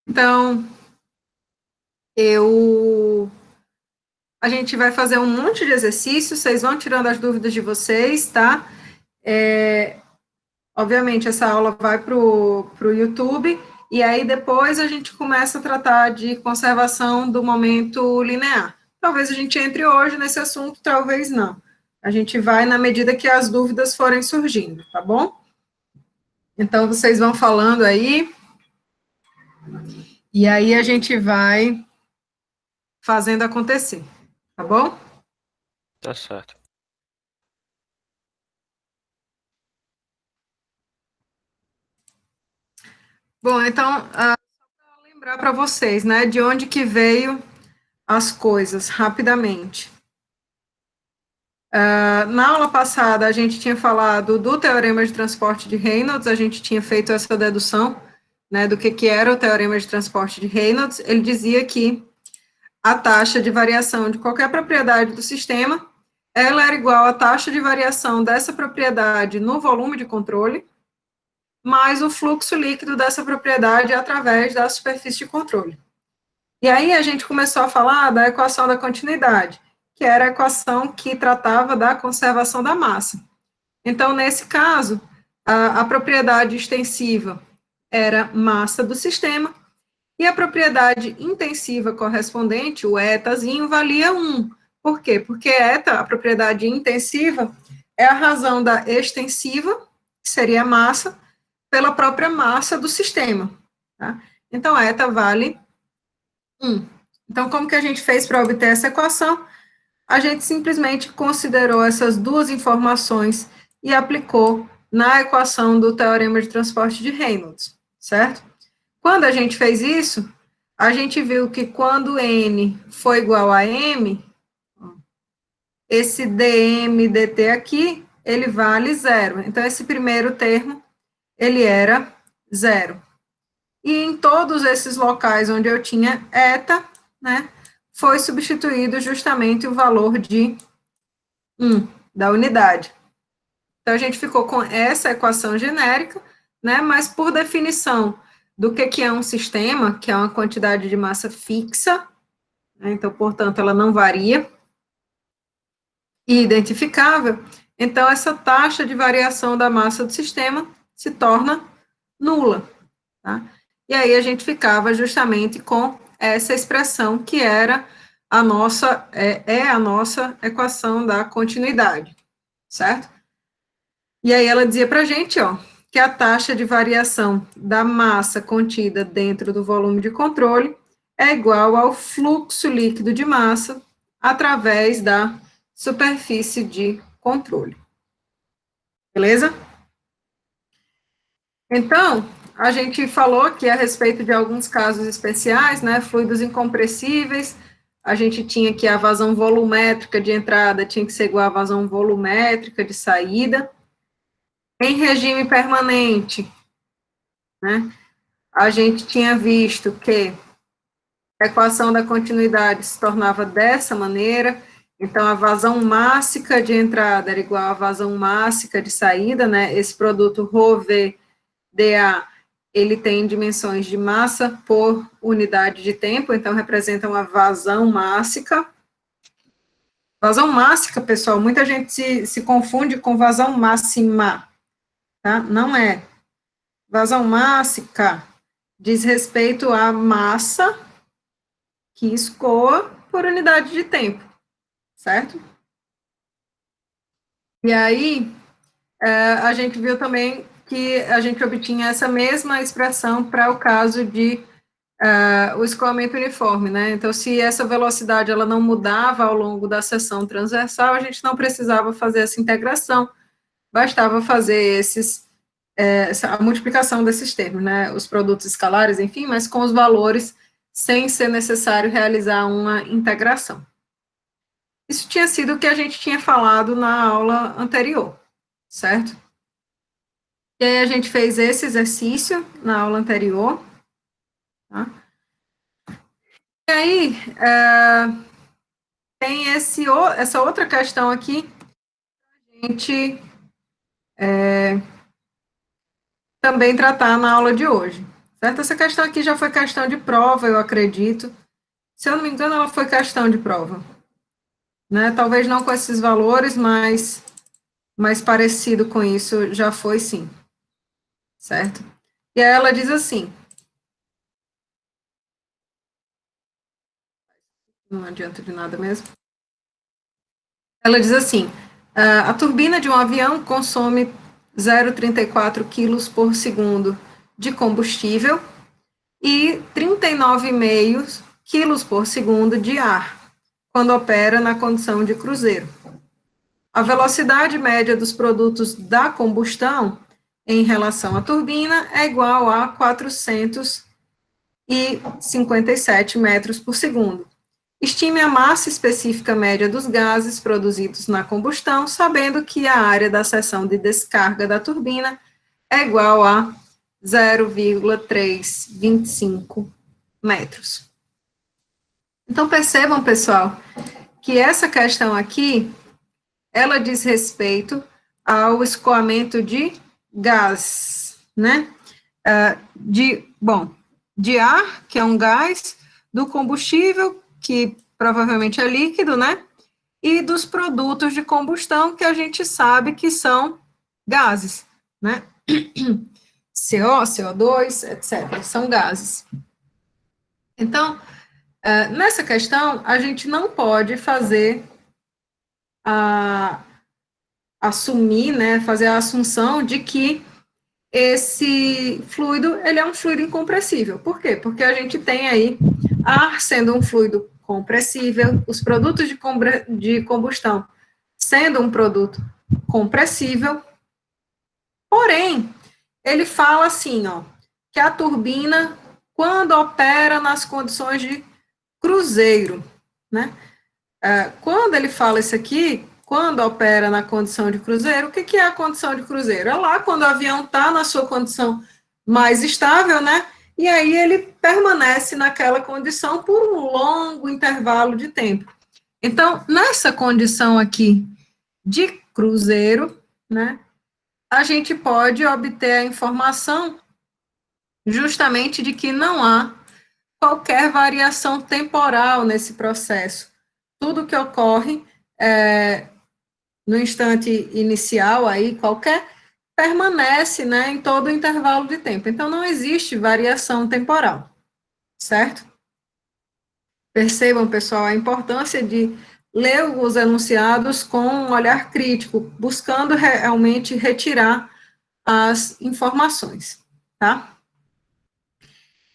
Então, a gente vai fazer um monte de exercícios, vocês vão tirando as dúvidas de vocês, tá? Obviamente, essa aula vai para o YouTube, e aí depois a gente começa a tratar de conservação do momento linear. Talvez a gente entre hoje nesse assunto, talvez não. A gente vai na medida que as dúvidas forem surgindo, tá bom? Então, vocês vão falando aí, e aí a gente vai fazendo acontecer, tá bom? Tá certo. Bom, então, só para lembrar para vocês, né, de onde que veio as coisas, rapidamente. Na aula passada, a gente tinha falado do teorema de transporte de Reynolds, a gente tinha feito essa dedução, né, do que era o teorema de transporte de Reynolds. Ele dizia que a taxa de variação de qualquer propriedade do sistema, ela era igual à taxa de variação dessa propriedade no volume de controle, mais o fluxo líquido dessa propriedade através da superfície de controle. E aí a gente começou a falar da equação da continuidade, que era a equação que tratava da conservação da massa. Então, nesse caso, a propriedade extensiva era massa do sistema, e a propriedade intensiva correspondente, o etazinho, valia 1. Por quê? Porque eta, a propriedade intensiva, é a razão da extensiva, que seria a massa, pela própria massa do sistema. Tá? Então, eta vale 1. Então, como que a gente fez para obter essa equação? A gente simplesmente considerou essas duas informações e aplicou na equação do teorema de transporte de Reynolds, certo? Quando a gente fez isso, a gente viu que quando N foi igual a M, esse dm dt aqui, ele vale 0. Então, esse primeiro termo, ele era 0. E em todos esses locais onde eu tinha eta, né, foi substituído justamente o valor de 1 da unidade. Então, a gente ficou com essa equação genérica, né, mas por definição do que é um sistema, que é uma quantidade de massa fixa, né, então, portanto, ela não varia, e identificável, então essa taxa de variação da massa do sistema se torna nula, tá? E aí a gente ficava justamente com essa expressão que era a nossa, a nossa equação da continuidade, certo? E aí ela dizia para a gente, ó, que a taxa de variação da massa contida dentro do volume de controle é igual ao fluxo líquido de massa através da superfície de controle. Beleza? Então, a gente falou aqui a respeito de alguns casos especiais, né, fluidos incompressíveis, a gente tinha que a vazão volumétrica de entrada tinha que ser igual à vazão volumétrica de saída. Em regime permanente, né, a gente tinha visto que a equação da continuidade se tornava dessa maneira, então a vazão mássica de entrada era igual à vazão mássica de saída, né, esse produto ρV dA, ele tem dimensões de massa por unidade de tempo, então representa uma vazão mássica. Vazão mássica, pessoal, muita gente se confunde com vazão máxima, tá? Não é. Vazão mássica diz respeito à massa que escoa por unidade de tempo, certo? E aí, a gente viu também que a gente obtinha essa mesma expressão para o caso de o escoamento uniforme, né? Então, se essa velocidade ela não mudava ao longo da seção transversal, a gente não precisava fazer essa integração, bastava fazer a multiplicação desses termos, né? Os produtos escalares, enfim, mas com os valores, sem ser necessário realizar uma integração. Isso tinha sido o que a gente tinha falado na aula anterior, certo? E aí a gente fez esse exercício na aula anterior, tá? E aí, tem essa outra questão aqui, a gente também tratar na aula de hoje, certo? Essa questão aqui já foi questão de prova, eu acredito. Se eu não me engano, ela foi questão de prova, né? Talvez não com esses valores, mas mais parecido com isso já foi sim, certo? E aí ela diz assim, não adianta de nada mesmo. Ela diz assim, a turbina de um avião consome 0,34 quilos por segundo de combustível e 39,5 quilos por segundo de ar, quando opera na condição de cruzeiro. A velocidade média dos produtos da combustão em relação à turbina é igual a 457 metros por segundo. Estime a massa específica média dos gases produzidos na combustão, sabendo que a área da seção de descarga da turbina é igual a 0,325 metros. Então, percebam, pessoal, que essa questão aqui, ela diz respeito ao escoamento de gás, né? De ar, que é um gás, do combustível, que provavelmente é líquido, né? E dos produtos de combustão, que a gente sabe que são gases, né? CO, CO2, etc. São gases. Então, nessa questão, a gente não pode fazer assumir, né, fazer a assunção de que esse fluido, ele é um fluido incompressível. Por quê? Porque a gente tem aí ar sendo um fluido compressível, os produtos de combustão sendo um produto compressível, porém, ele fala assim, ó, que a turbina, quando opera nas condições de cruzeiro, né? Quando ele fala isso aqui, quando opera na condição de cruzeiro, o que é a condição de cruzeiro? É lá quando o avião está na sua condição mais estável, né? E aí ele permanece naquela condição por um longo intervalo de tempo. Então, nessa condição aqui de cruzeiro, né, a gente pode obter a informação justamente de que não há qualquer variação temporal nesse processo. Tudo que ocorre no instante inicial, aí qualquer, permanece, né, em todo o intervalo de tempo. Então, não existe variação temporal, certo? Percebam, pessoal, a importância de ler os enunciados com um olhar crítico, buscando realmente retirar as informações, tá?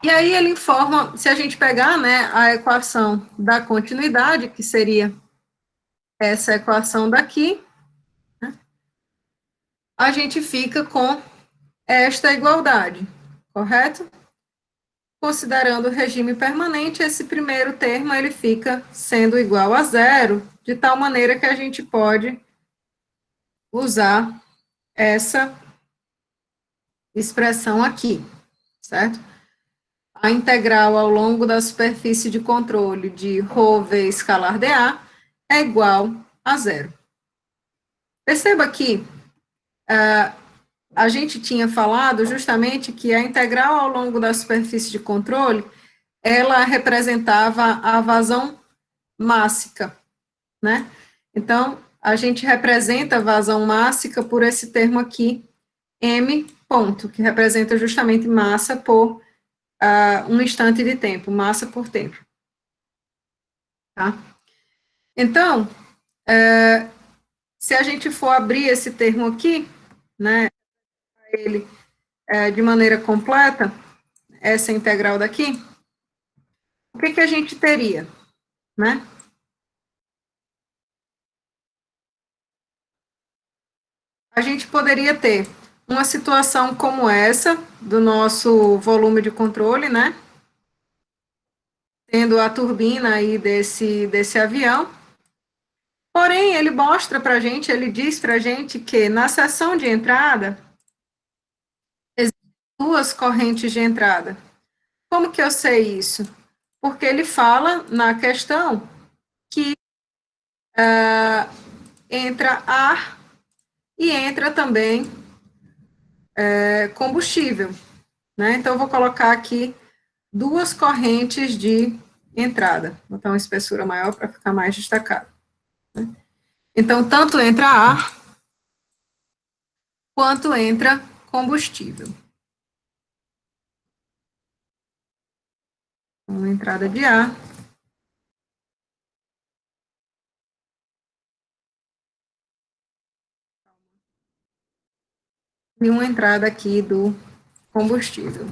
E aí ele informa, se a gente pegar, né, a equação da continuidade, que seria essa equação daqui, a gente fica com esta igualdade, correto? Considerando o regime permanente, esse primeiro termo ele fica sendo igual a zero, de tal maneira que a gente pode usar essa expressão aqui, certo? A integral ao longo da superfície de controle de ρ vezes escalar dA é igual a zero. Perceba que a gente tinha falado justamente que a integral ao longo da superfície de controle, ela representava a vazão mássica, né? Então, a gente representa a vazão mássica por esse termo aqui, m ponto, que representa justamente massa por um instante de tempo, massa por tempo. Tá? Então, se a gente for abrir esse termo aqui, né, ele de maneira completa, essa integral daqui, o que a gente teria, né? A gente poderia ter uma situação como essa, do nosso volume de controle, né? Tendo a turbina aí desse avião. Porém, ele mostra para a gente, ele diz para a gente que na seção de entrada, existem duas correntes de entrada. Como que eu sei isso? Porque ele fala na questão que entra ar e entra também combustível, né? Então, eu vou colocar aqui duas correntes de entrada. Vou botar uma espessura maior para ficar mais destacado. Né? Então, tanto entra ar, quanto entra combustível. Uma entrada de ar. E uma entrada aqui do combustível.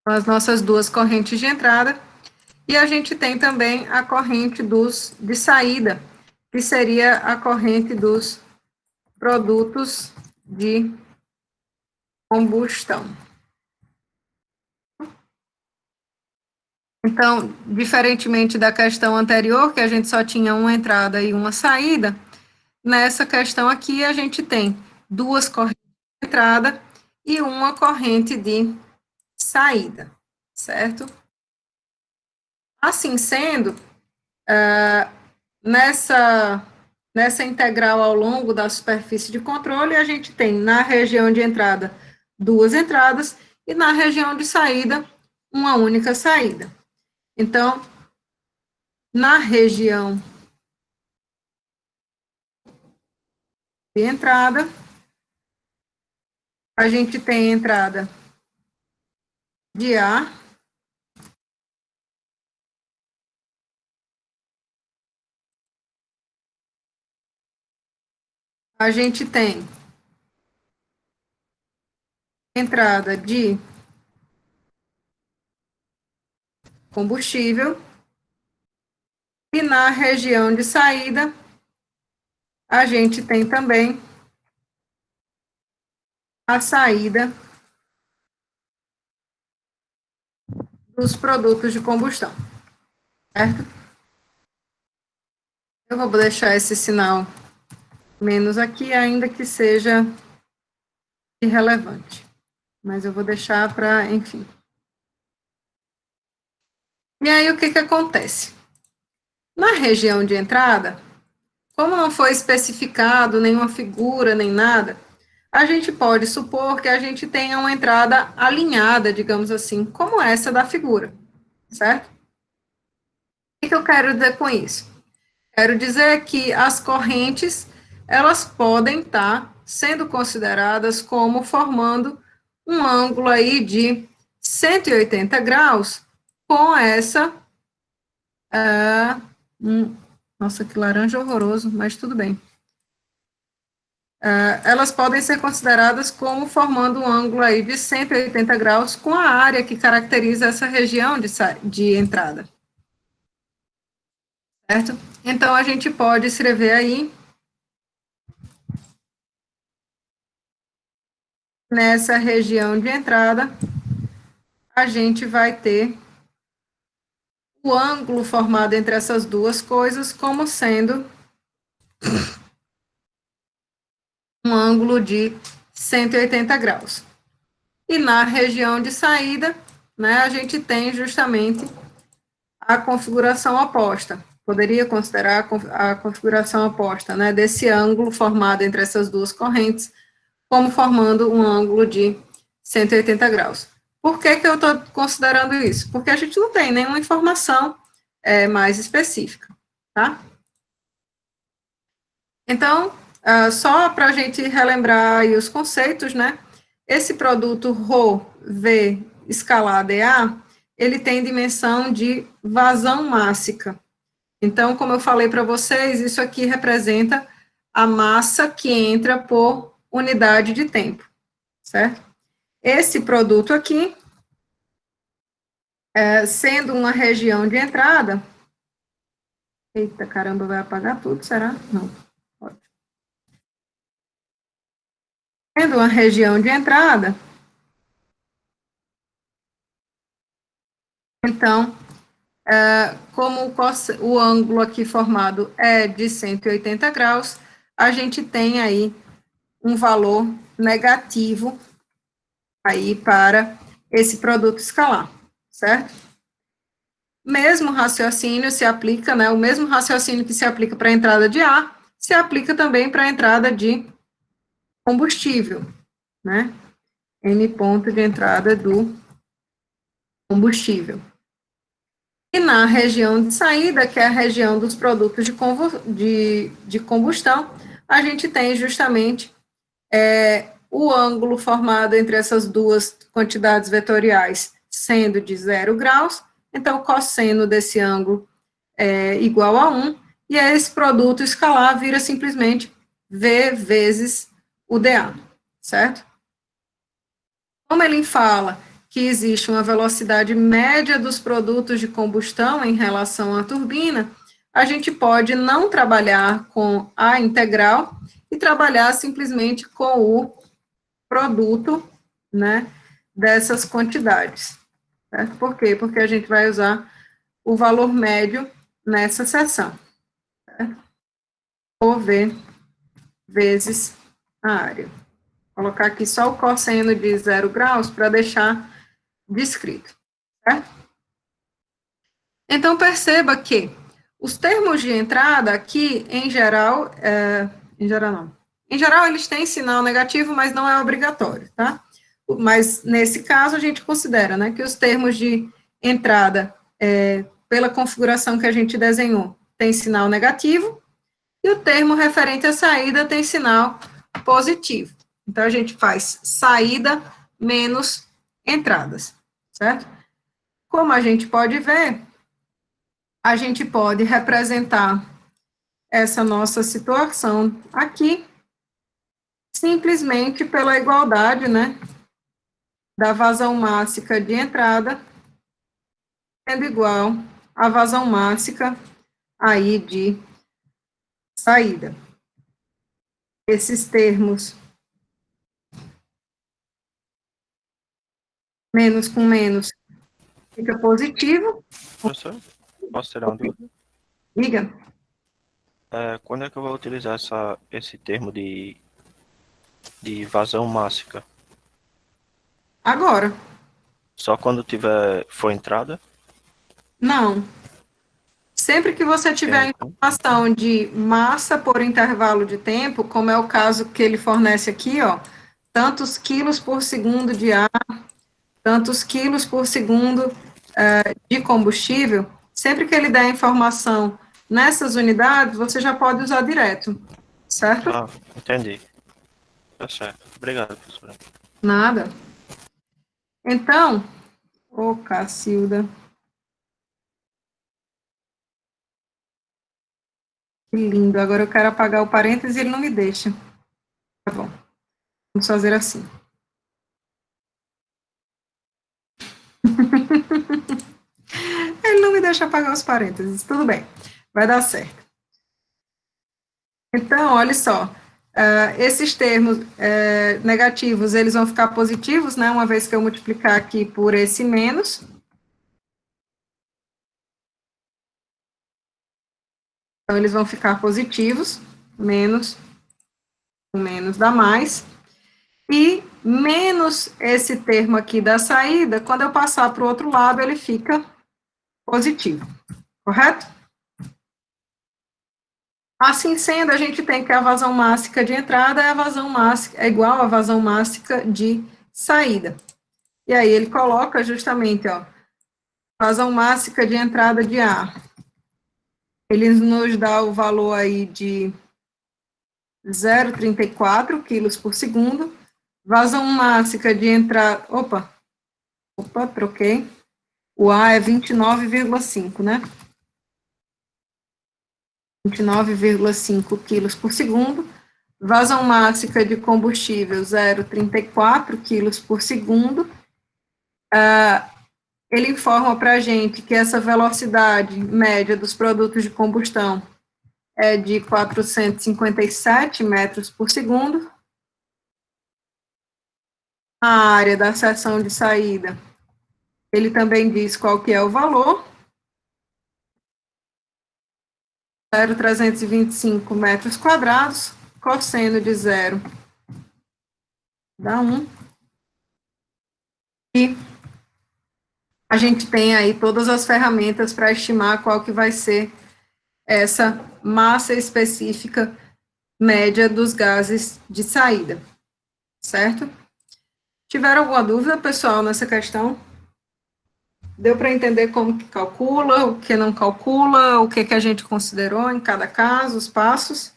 As nossas duas correntes de entrada. E a gente tem também a corrente de saída, que seria a corrente dos produtos de combustão. Então, diferentemente da questão anterior, que a gente só tinha uma entrada e uma saída, nessa questão aqui a gente tem duas correntes de entrada e uma corrente de saída, certo? Assim sendo, nessa integral ao longo da superfície de controle, a gente tem na região de entrada duas entradas e na região de saída uma única saída. Então, na região de entrada, a gente tem entrada de ar, a gente tem entrada de combustível, e na região de saída, a gente tem também a saída dos produtos de combustão, certo? Eu vou deixar esse sinal menos aqui, ainda que seja irrelevante, mas eu vou deixar para, enfim. E aí, o que acontece? Na região de entrada, como não foi especificado nenhuma figura, nem nada, a gente pode supor que a gente tenha uma entrada alinhada, digamos assim, como essa da figura, certo? O que eu quero dizer com isso? Quero dizer que as correntes, elas podem estar sendo consideradas como formando um ângulo aí de 180 graus com essa... nossa, que laranja horroroso, mas tudo bem. Elas podem ser consideradas como formando um ângulo aí de 180 graus com a área que caracteriza essa região de entrada. Certo? Então, a gente pode escrever aí, nessa região de entrada, a gente vai ter o ângulo formado entre essas duas coisas como sendo um ângulo de 180 graus. E na região de saída, né, a gente tem justamente a configuração oposta. Poderia considerar a configuração oposta, né, desse ângulo formado entre essas duas correntes, como formando um ângulo de 180 graus. Por que eu estou considerando isso? Porque a gente não tem nenhuma informação mais específica, tá? Então, só para a gente relembrar aí os conceitos, né? Esse produto ρV escalado EA, ele tem dimensão de vazão mássica. Então, como eu falei para vocês, isso aqui representa a massa que entra por unidade de tempo, certo? Esse produto aqui, sendo uma região de entrada... Eita, caramba, vai apagar tudo, será? Não, pode. Sendo uma região de entrada, então, como o ângulo aqui formado é de 180 graus, a gente tem aí um valor negativo aí para esse produto escalar, certo? Mesmo raciocínio se aplica, né, o mesmo raciocínio que se aplica para a entrada de ar, se aplica também para a entrada de combustível, né? N ponto de entrada do combustível. E na região de saída, que é a região dos produtos de combustão, a gente tem justamente o ângulo formado entre essas duas quantidades vetoriais sendo de 0 graus, então o cosseno desse ângulo é igual a 1, e aí esse produto escalar vira simplesmente V vezes o dA, certo? Como ele fala que existe uma velocidade média dos produtos de combustão em relação à turbina, a gente pode não trabalhar com a integral e trabalhar simplesmente com o produto, né, dessas quantidades. Certo? Por quê? Porque a gente vai usar o valor médio nessa seção. Certo? Ou V vezes a área. Vou colocar aqui só o cosseno de 0 graus para deixar descrito. Certo? Então, perceba que os termos de entrada aqui, em geral não. Em geral, eles têm sinal negativo, mas não é obrigatório, tá? Mas, nesse caso, a gente considera, né, que os termos de entrada, pela configuração que a gente desenhou, tem sinal negativo, e o termo referente à saída tem sinal positivo. Então, a gente faz saída menos entradas, certo? Como a gente pode ver, a gente pode representar essa nossa situação aqui, simplesmente pela igualdade, né, da vazão mássica de entrada sendo igual à vazão mássica aí de saída. Esses termos, menos com menos, fica positivo. Professor, posso tirar uma dúvida? Diga. Quando é que eu vou utilizar esse termo de vazão mássica? Agora. Só quando for entrada? Não. Sempre que você tiver a informação de massa por intervalo de tempo, como é o caso que ele fornece aqui, ó, tantos quilos por segundo de ar, tantos quilos por segundo de combustível, sempre que ele der a informação nessas unidades, você já pode usar direto, certo? Ah, entendi. Tá certo. Obrigado, professora. Nada. Então, ô Cacilda, que lindo, agora eu quero apagar o parêntese e ele não me deixa. Tá bom, vamos fazer assim. Ele não me deixa apagar os parênteses, tudo bem, vai dar certo. Então, olha só, esses termos negativos, eles vão ficar positivos, né, uma vez que eu multiplicar aqui por esse menos. Então, eles vão ficar positivos, menos, o menos dá mais. E menos esse termo aqui da saída, quando eu passar para o outro lado, ele fica positivo, correto? Assim sendo, a gente tem que a vazão mássica de entrada é igual à vazão mássica de saída. E aí ele coloca justamente, ó, vazão mássica de entrada de ar. Ele nos dá o valor aí de 0,34 quilos por segundo. Vazão mássica de entrada, troquei. O A é 29,5, né? 29,5 quilos por segundo. Vazão mássica de combustível, 0,34 quilos por segundo. Ele informa para a gente que essa velocidade média dos produtos de combustão é de 457 metros por segundo. A área da seção de saída, ele também diz qual que é o valor, 0,325 metros quadrados, cosseno de 0 dá 1, a gente tem aí todas as ferramentas para estimar qual que vai ser essa massa específica média dos gases de saída, certo? Tiveram alguma dúvida, pessoal, nessa questão? Deu para entender como que calcula, o que não calcula, o que a gente considerou em cada caso, os passos?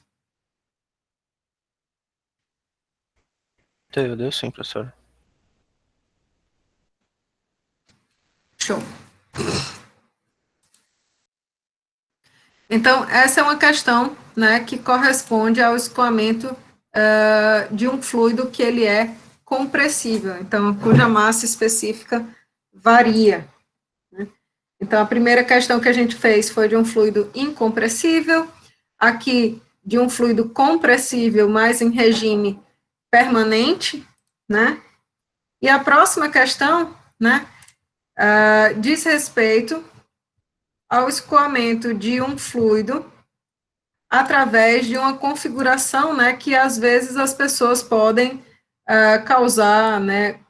Deu sim, professor. Show. Então, essa é uma questão, né, que corresponde ao escoamento de um fluido que ele é compressível, então, cuja massa específica varia. Né? Então, a primeira questão que a gente fez foi de um fluido incompressível, aqui de um fluido compressível, mas em regime permanente, né? E a próxima questão, né, diz respeito ao escoamento de um fluido através de uma configuração, né, que às vezes as pessoas podem causar, né,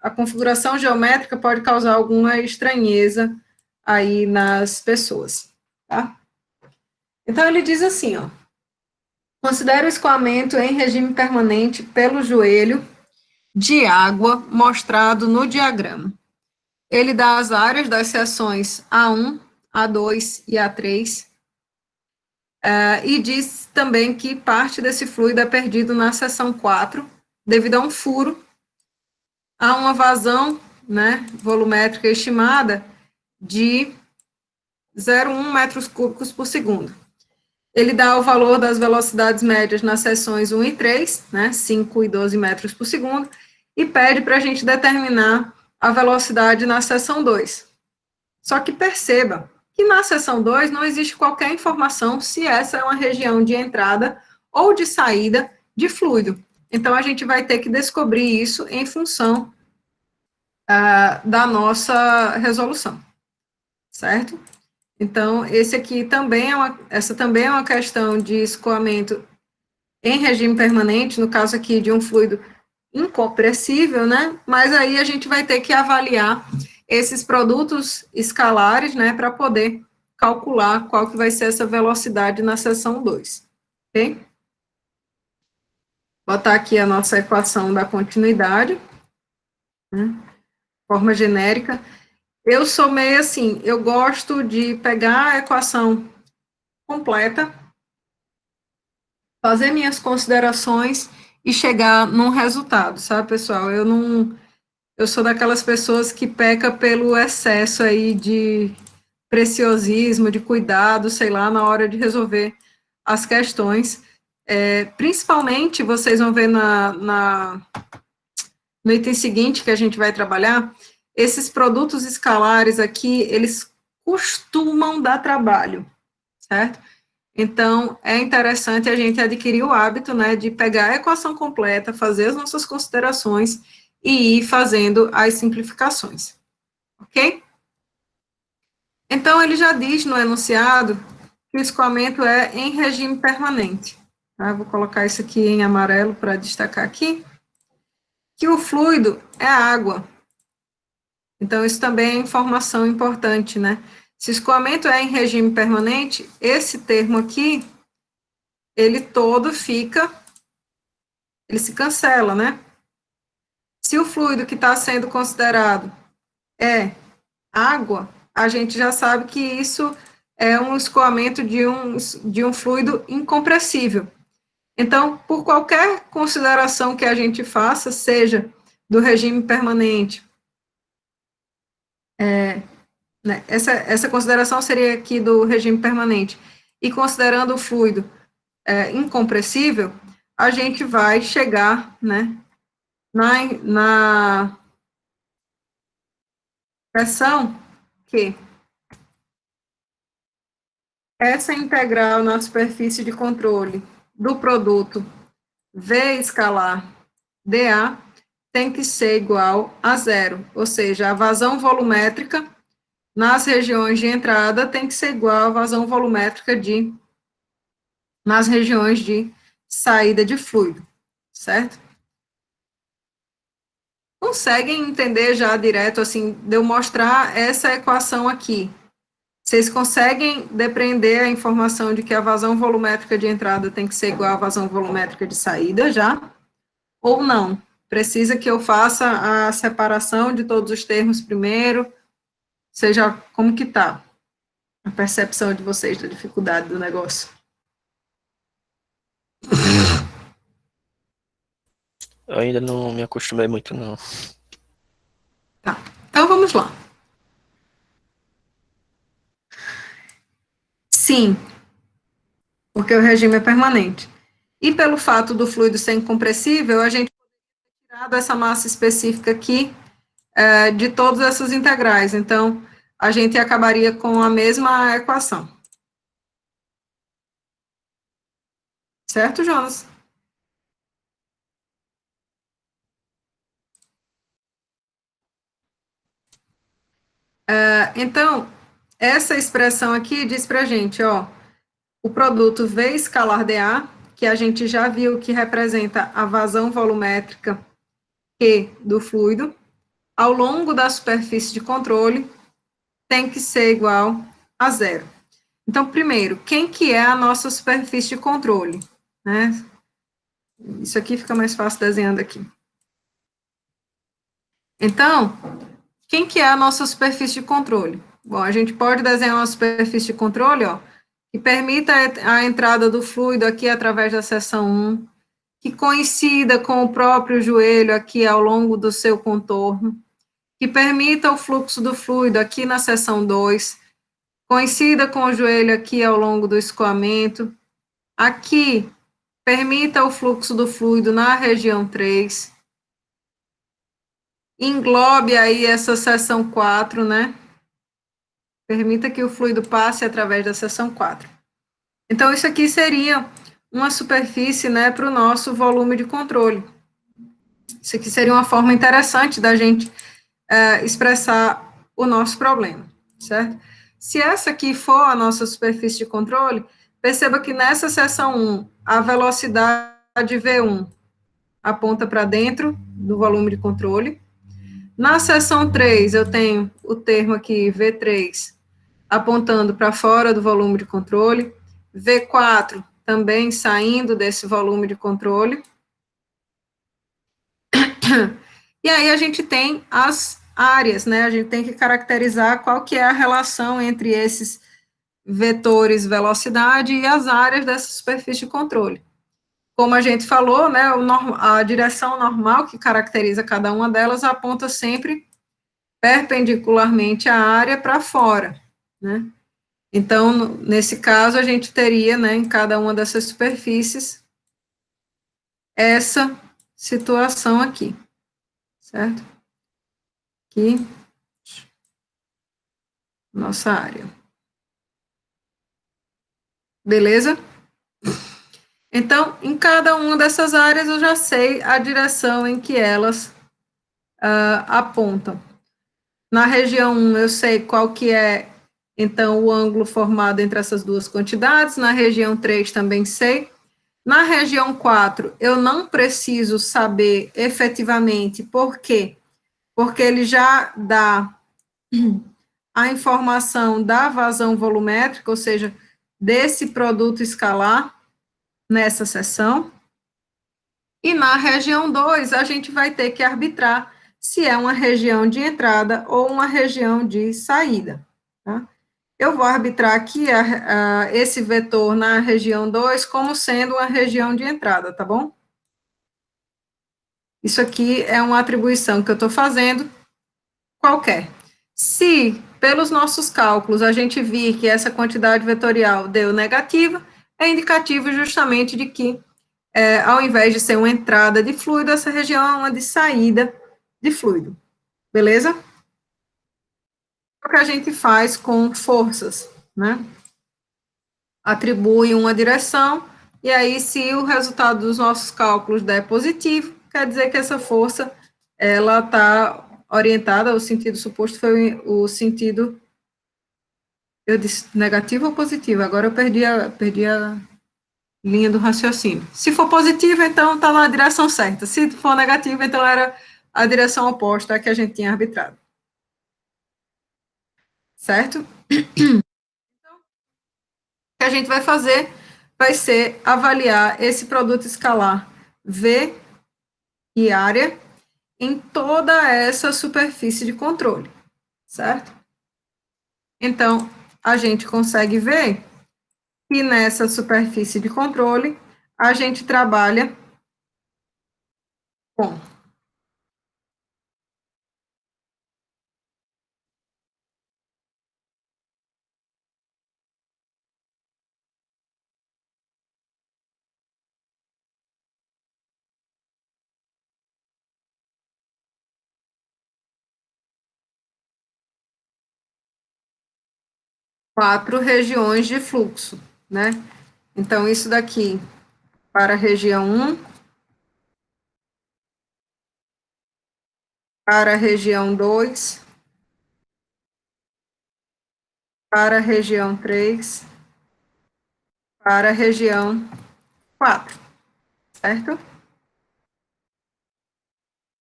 a configuração geométrica pode causar alguma estranheza aí nas pessoas, tá? Então, ele diz assim, ó, considera o escoamento em regime permanente pelo joelho de água mostrado no diagrama. Ele dá as áreas das seções A1, A2 e A3, e diz também que parte desse fluido é perdido na seção 4, devido a um furo, a uma vazão, né, volumétrica estimada de 0,1 metros cúbicos por segundo. Ele dá o valor das velocidades médias nas seções 1 e 3, né, 5 e 12 metros por segundo, e pede para a gente determinar a velocidade na seção 2. Só que perceba que na seção 2 não existe qualquer informação se essa é uma região de entrada ou de saída de fluido. Então, a gente vai ter que descobrir isso em função da nossa resolução, certo? Então, essa também é uma questão de escoamento em regime permanente, no caso aqui de um fluido incompressível, né? Mas aí a gente vai ter que avaliar esses produtos escalares, né, para poder calcular qual que vai ser essa velocidade na seção 2, ok? Botar aqui a nossa equação da continuidade, né, forma genérica. Eu sou meio assim, eu gosto de pegar a equação completa, fazer minhas considerações e chegar num resultado, sabe, pessoal? Eu sou daquelas pessoas que peca pelo excesso aí de preciosismo, de cuidado, sei lá, na hora de resolver as questões. Principalmente, vocês vão ver no item seguinte que a gente vai trabalhar, esses produtos escalares aqui, eles costumam dar trabalho, certo? Então, é interessante a gente adquirir o hábito, né, de pegar a equação completa, fazer as nossas considerações e ir fazendo as simplificações, ok? Então, ele já diz no enunciado que o escoamento é em regime permanente. Tá? Vou colocar isso aqui em amarelo para destacar aqui. Que o fluido é água. Então, isso também é informação importante, né? Se o escoamento é em regime permanente, esse termo aqui, ele todo fica, ele se cancela, né? Se o fluido que está sendo considerado é água, a gente já sabe que isso é um escoamento de um fluido incompressível. Então, por qualquer consideração que a gente faça, seja do regime permanente, né, essa consideração seria aqui do regime permanente, e considerando o fluido incompressível, a gente vai chegar, né, na pressão que essa integral na superfície de controle do produto V escalar dA tem que ser igual a zero, ou seja, a vazão volumétrica nas regiões de entrada tem que ser igual à vazão volumétrica nas regiões de saída de fluido, certo? conseguem entender já direto, assim, de eu mostrar essa equação aqui? Vocês conseguem depreender a informação de que a vazão volumétrica de entrada tem que ser igual à vazão volumétrica de saída já? Ou não? Precisa que eu faça a separação de todos os termos primeiro? Seja, como que tá a percepção de vocês da dificuldade do negócio? Eu ainda não me acostumei muito, não. Tá, então vamos lá. Sim, porque o regime é permanente. E pelo fato do fluido ser incompressível, a gente pode tirar dessa massa específica aqui de todas essas integrais. Então, a gente acabaria com a mesma equação. Certo, Jonas? Então, essa expressão aqui diz para a gente, ó, o produto V escalar dA, que a gente já viu que representa a vazão volumétrica Q do fluido, ao longo da superfície de controle, tem que ser igual a zero. Então, primeiro, quem que é a nossa superfície de controle? Né? Isso aqui fica mais fácil desenhando aqui. Então, quem que é a nossa superfície de controle? Bom, a gente pode desenhar uma superfície de controle, ó, que permita a entrada do fluido aqui através da seção 1, que coincida com o próprio joelho aqui ao longo do seu contorno, que permita o fluxo do fluido aqui na seção 2, coincida com o joelho aqui ao longo do escoamento, aqui permita o fluxo do fluido na região 3, englobe aí essa seção 4, né? Permita que o fluido passe através da seção 4. Então, isso aqui seria uma superfície, né, para o nosso volume de controle. Isso aqui seria uma forma interessante da gente expressar o nosso problema, certo? Se essa aqui for a nossa superfície de controle, perceba que nessa seção 1, a velocidade V1 aponta para dentro do volume de controle. Na seção 3, eu tenho o termo aqui, V3, apontando para fora do volume de controle. V4 também saindo desse volume de controle. E aí a gente tem as áreas, né? A gente tem que caracterizar qual que é a relação entre esses vetores velocidade e as áreas dessa superfície de controle. Como a gente falou, né, a direção normal que caracteriza cada uma delas aponta sempre perpendicularmente à área para fora, né? Então, nesse caso, a gente teria, né, em cada uma dessas superfícies, essa situação aqui, certo? Aqui, nossa área. Beleza? Então, em cada uma dessas áreas, eu já sei a direção em que elas apontam. Na região 1, eu sei qual que é, então, o ângulo formado entre essas duas quantidades. Na região 3, também sei. Na região 4, eu não preciso saber efetivamente por quê, porque ele já dá a informação da vazão volumétrica, ou seja, desse produto escalar nessa seção. E na região 2, a gente vai ter que arbitrar se é uma região de entrada ou uma região de saída. Tá? Eu vou arbitrar aqui esse vetor na região 2 como sendo uma região de entrada, tá bom? Isso aqui é uma atribuição que eu estou fazendo qualquer. Se, pelos nossos cálculos, a gente vir que essa quantidade vetorial deu negativa, é indicativo justamente de que, ao invés de ser uma entrada de fluido, essa região é uma de saída de fluido. Beleza? O que a gente faz com forças, né? Atribui uma direção, e aí, se o resultado dos nossos cálculos der positivo, quer dizer que essa força, ela está orientada, o sentido suposto foi o sentido, eu disse negativo ou positivo, agora eu perdi a linha do raciocínio. Se for positivo, então está na direção certa, se for negativo, então era a direção oposta à que a gente tinha arbitrado. Certo? Então, o que a gente vai fazer vai ser avaliar esse produto escalar V e área em toda essa superfície de controle, certo? Então, a gente consegue ver que nessa superfície de controle, a gente trabalha com quatro regiões de fluxo, né? Então, isso daqui para a região 1, para a região 2, para a região 3, para a região 4, certo?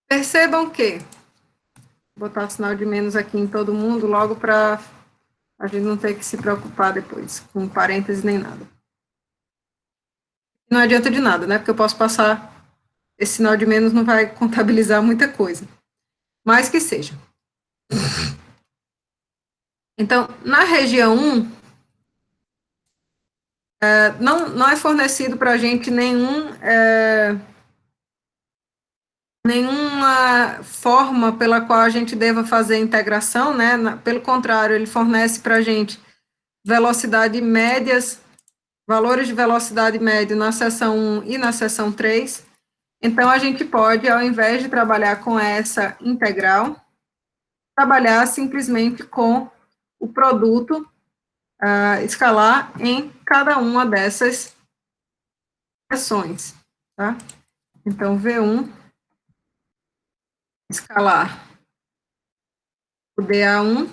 Percebam que, vou botar o sinal de menos aqui em todo mundo, logo para a gente não ter que se preocupar depois, com parênteses nem nada. Não adianta de nada, né? Porque eu posso passar, esse sinal de menos não vai contabilizar muita coisa. Mas que seja. Então, na região 1, não é fornecido para a gente nenhuma forma pela qual a gente deva fazer a integração, né? Pelo contrário, ele fornece para a gente velocidade médias, valores de velocidade média na seção 1 e na seção 3. Então, a gente pode, ao invés de trabalhar com essa integral, trabalhar simplesmente com o produto escalar em cada uma dessas seções, tá? Então, V1 escalar o DA1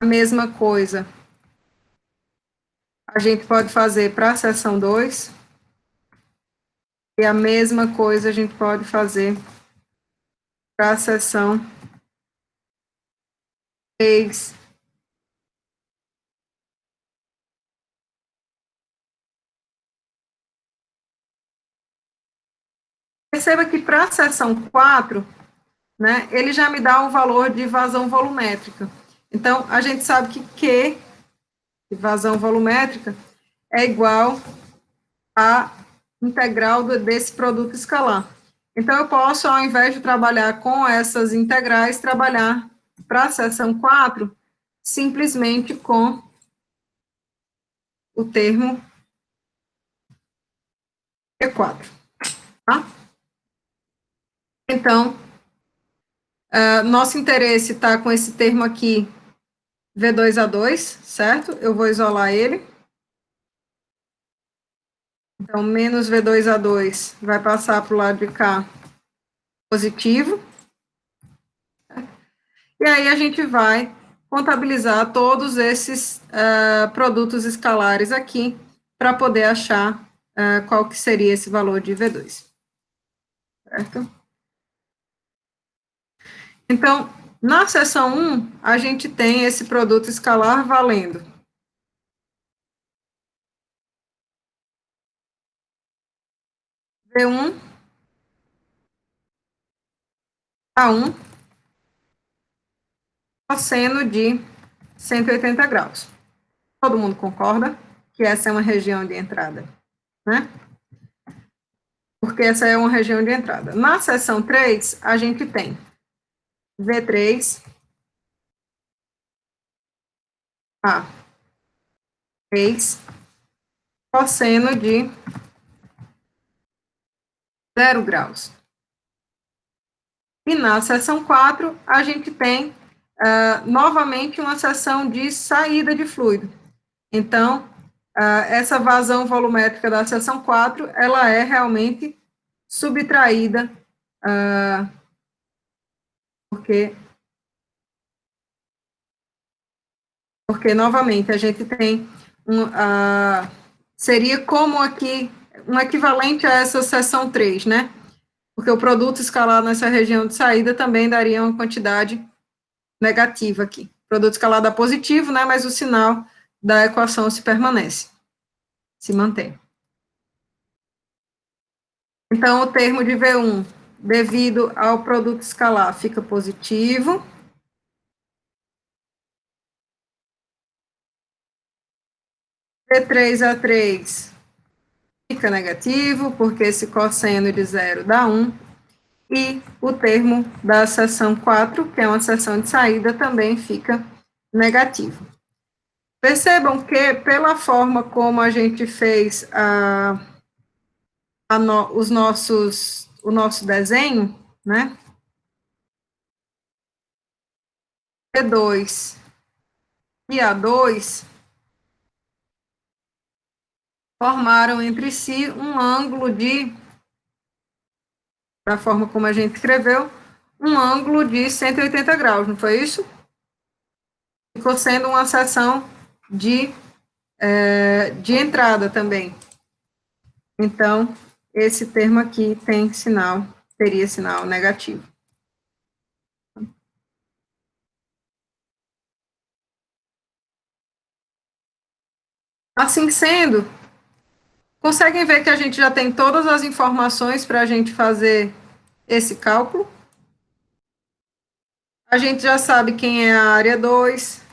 a mesma coisa a gente pode fazer para a seção 2 e a mesma coisa a gente pode fazer para a seção 3. Perceba que para a seção 4, né, ele já me dá um valor de vazão volumétrica. Então, a gente sabe que Q, de vazão volumétrica, é igual a integral desse produto escalar. Então, eu posso, ao invés de trabalhar com essas integrais, trabalhar para a seção 4, simplesmente com o termo E4. Tá? Então, nosso interesse está com esse termo aqui, V2A2, certo? Eu vou isolar ele. Então, menos V2A2 vai passar para o lado de cá positivo. E aí a gente vai contabilizar todos esses produtos escalares aqui para poder achar qual que seria esse valor de V2. Certo? Então, na seção 1, a gente tem esse produto escalar valendo V1 a 1 cosseno de 180 graus. Todo mundo concorda que essa é uma região de entrada, né? Porque essa é uma região de entrada. Na seção 3, a gente tem V3 a 3 cosseno de 0 graus. E na seção 4, a gente tem novamente uma seção de saída de fluido. Então, essa vazão volumétrica da seção 4, ela é realmente subtraída, porque Porque, novamente, a gente tem seria como aqui, um equivalente a essa seção 3, né? Porque o produto escalar nessa região de saída também daria uma quantidade negativa aqui. O produto escalar dá positivo, né? Mas o sinal da equação se permanece, se mantém. Então, o termo de V1, devido ao produto escalar, fica positivo. V3A3 fica negativo, porque esse cosseno de zero dá 1. E o termo da seção 4, que é uma seção de saída, também fica negativo. Percebam que, pela forma como a gente fez o nosso desenho, né? E2 e A2 formaram entre si um ângulo da forma como a gente escreveu, um ângulo de 180 graus, não foi isso? Ficou sendo uma seção de entrada também. Então, esse termo aqui teria sinal negativo. Assim sendo, conseguem ver que a gente já tem todas as informações para a gente fazer esse cálculo? A gente já sabe quem é a área 2,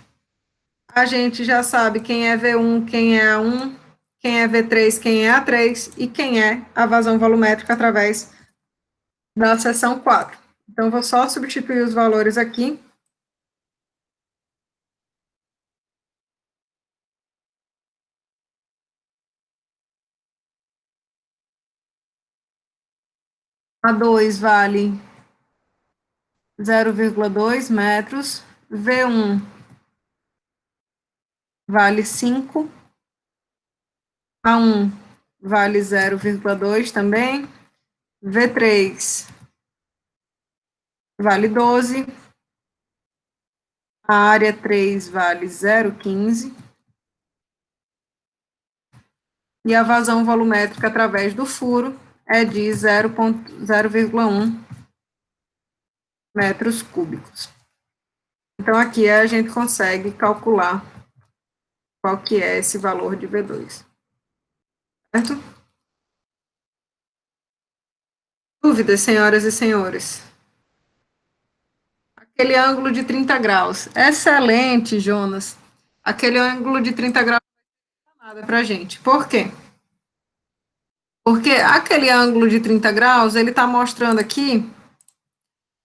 a gente já sabe quem é V1, quem é A1, quem é V3, quem é A3 e quem é a vazão volumétrica através da seção 4. Então, vou só substituir os valores aqui. A2 vale 0,2 metros, V1 vale 5, A1 vale 0,2 também, V3 vale 12, a área 3 vale 0,15, e a vazão volumétrica através do furo é de 0,1 metros cúbicos. Então, aqui a gente consegue calcular qual que é esse valor de V2. Certo? Dúvidas, senhoras e senhores? Aquele ângulo de 30 graus. Excelente, Jonas. Aquele ângulo de 30 graus não é nada para a gente. Por quê? Porque aquele ângulo de 30 graus, ele está mostrando aqui,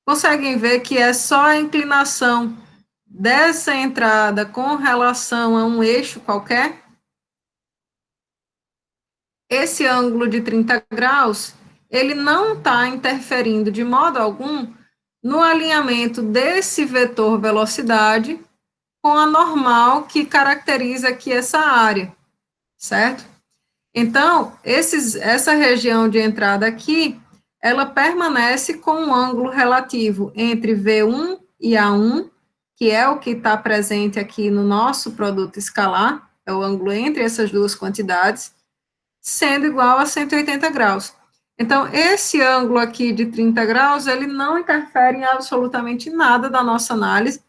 conseguem ver que é só a inclinação dessa entrada com relação a um eixo qualquer? Esse ângulo de 30 graus, ele não está interferindo de modo algum no alinhamento desse vetor velocidade com a normal que caracteriza aqui essa área, certo? Então, essa região de entrada aqui, ela permanece com um ângulo relativo entre V1 e A1, que é o que está presente aqui no nosso produto escalar, é o ângulo entre essas duas quantidades, sendo igual a 180 graus. Então, esse ângulo aqui de 30 graus, ele não interfere em absolutamente nada da nossa análise,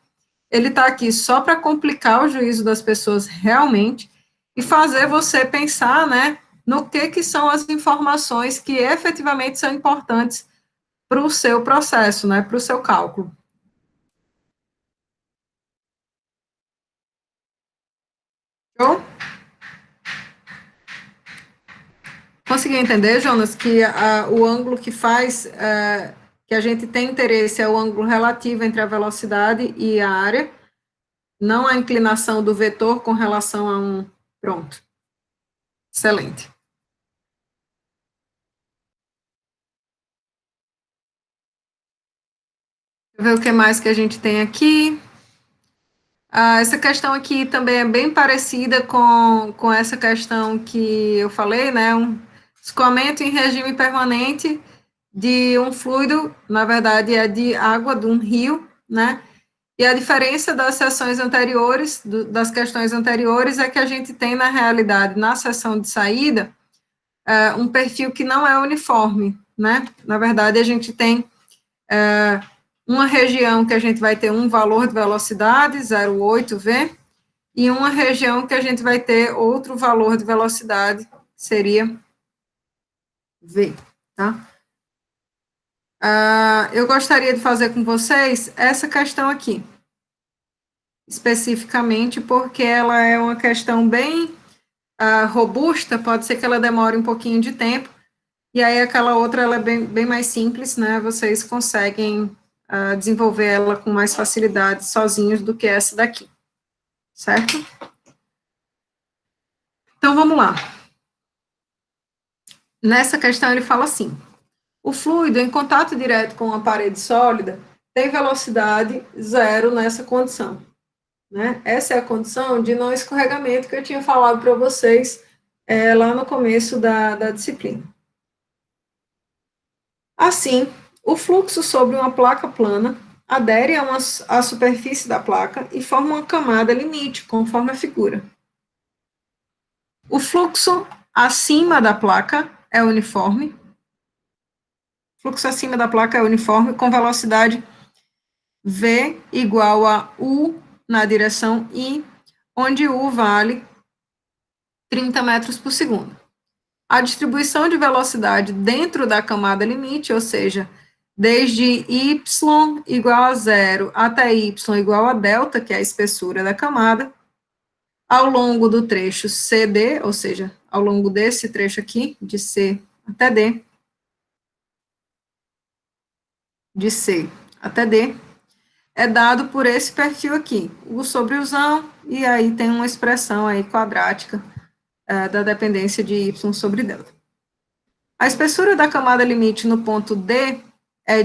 ele está aqui só para complicar o juízo das pessoas realmente e fazer você pensar, né, no que são as informações que efetivamente são importantes para o seu processo, né, para o seu cálculo. Show? Conseguiu entender, Jonas, que o ângulo que faz, que a gente tem interesse é o ângulo relativo entre a velocidade e a área, não a inclinação do vetor com relação a um... Pronto. Excelente. Deixa eu ver o que mais que a gente tem aqui. Essa questão aqui também é bem parecida com essa questão que eu falei, né? Um escoamento em regime permanente de um fluido, na verdade é de água de um rio, né? E a diferença das seções anteriores, das questões anteriores, é que a gente tem, na realidade, na seção de saída, um perfil que não é uniforme, né? Na verdade, a gente tem uma região que a gente vai ter um valor de velocidade, 0,8V, e uma região que a gente vai ter outro valor de velocidade, seria V, tá? Eu gostaria de fazer com vocês essa questão aqui, especificamente porque ela é uma questão bem robusta, pode ser que ela demore um pouquinho de tempo, e aí aquela outra ela é bem mais simples, né? Vocês conseguem desenvolver ela com mais facilidade sozinhos do que essa daqui, certo? Então, vamos lá. Nessa questão ele fala assim: o fluido em contato direto com uma parede sólida tem velocidade zero nessa condição, né? Essa é a condição de não escorregamento que eu tinha falado para vocês lá no começo da disciplina. Assim, o fluxo sobre uma placa plana adere à superfície da placa e forma uma camada limite, conforme a figura. O fluxo acima da placa é uniforme. O fluxo acima da placa é uniforme com velocidade V igual a U na direção I, onde U vale 30 metros por segundo. A distribuição de velocidade dentro da camada limite, ou seja, desde y igual a zero até y igual a delta, que é a espessura da camada, ao longo do trecho CD, ou seja, ao longo desse trecho aqui, de C até D, de C até D, é dado por esse perfil aqui, U sobre Uzão, e aí tem uma expressão aí quadrática da dependência de y sobre delta. A espessura da camada limite no ponto D é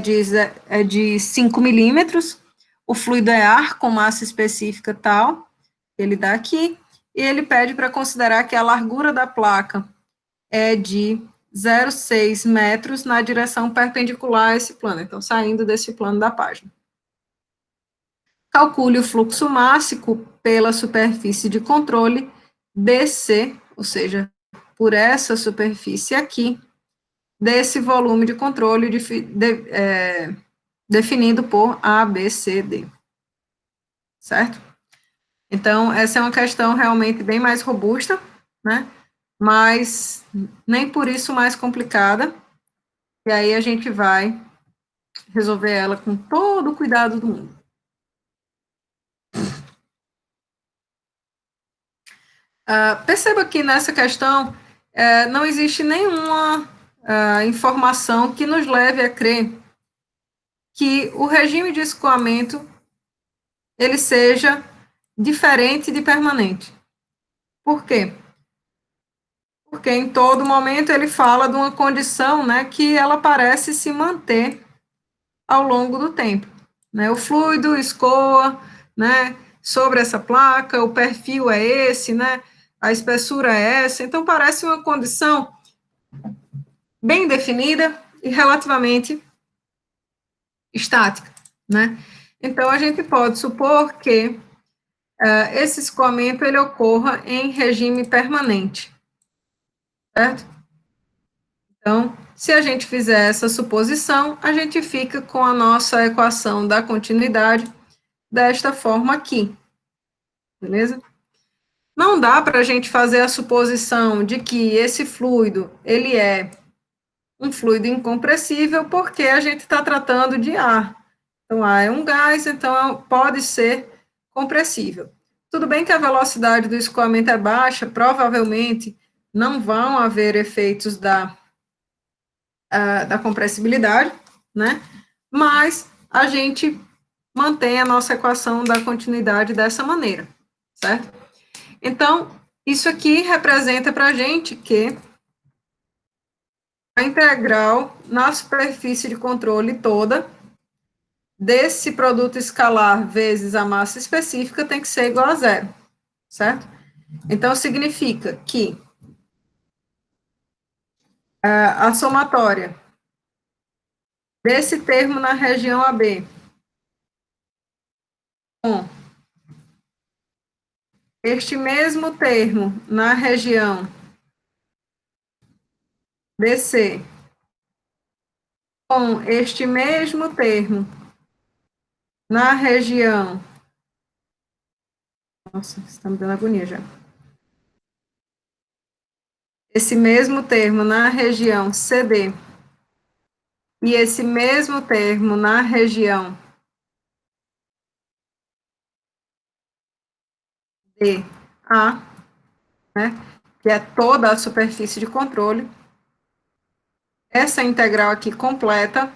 de 5 milímetros, o fluido é ar com massa específica tal, ele dá aqui, e ele pede para considerar que a largura da placa é de 0,6 metros na direção perpendicular a esse plano, então saindo desse plano da página. Calcule o fluxo máximo pela superfície de controle BC, ou seja, por essa superfície aqui, desse volume de controle definido por A, B, C, D. Certo? Então, essa é uma questão realmente bem mais robusta, né? Mas nem por isso mais complicada. E aí a gente vai resolver ela com todo o cuidado do mundo. Perceba que nessa questão não existe nenhuma informação que nos leve a crer que o regime de escoamento ele seja diferente de permanente. Por quê? Porque em todo momento ele fala de uma condição, né, que ela parece se manter ao longo do tempo, né? O fluido escoa, né, sobre essa placa, o perfil é esse, né? A espessura é essa, então parece uma condição bem definida e relativamente estática, né? Então a gente pode supor que esse escoamento ele ocorra em regime permanente, certo? Então, se a gente fizer essa suposição, a gente fica com a nossa equação da continuidade desta forma aqui, beleza? Não dá para a gente fazer a suposição de que esse fluido, ele é um fluido incompressível, porque a gente está tratando de ar. Então, ar é um gás, então pode ser compressível. Tudo bem que a velocidade do escoamento é baixa, provavelmente não vão haver efeitos da compressibilidade, né? Mas a gente mantém a nossa equação da continuidade dessa maneira, certo? Então, isso aqui representa para a gente que a integral na superfície de controle toda desse produto escalar vezes a massa específica tem que ser igual a zero, certo? Então, significa que a somatória desse termo na região AB com este mesmo termo na região BC, com este mesmo termo na região... Nossa, está me dando agonia já. Esse mesmo termo na região CD e esse mesmo termo na região DA, né, que é toda a superfície de controle, essa integral aqui completa,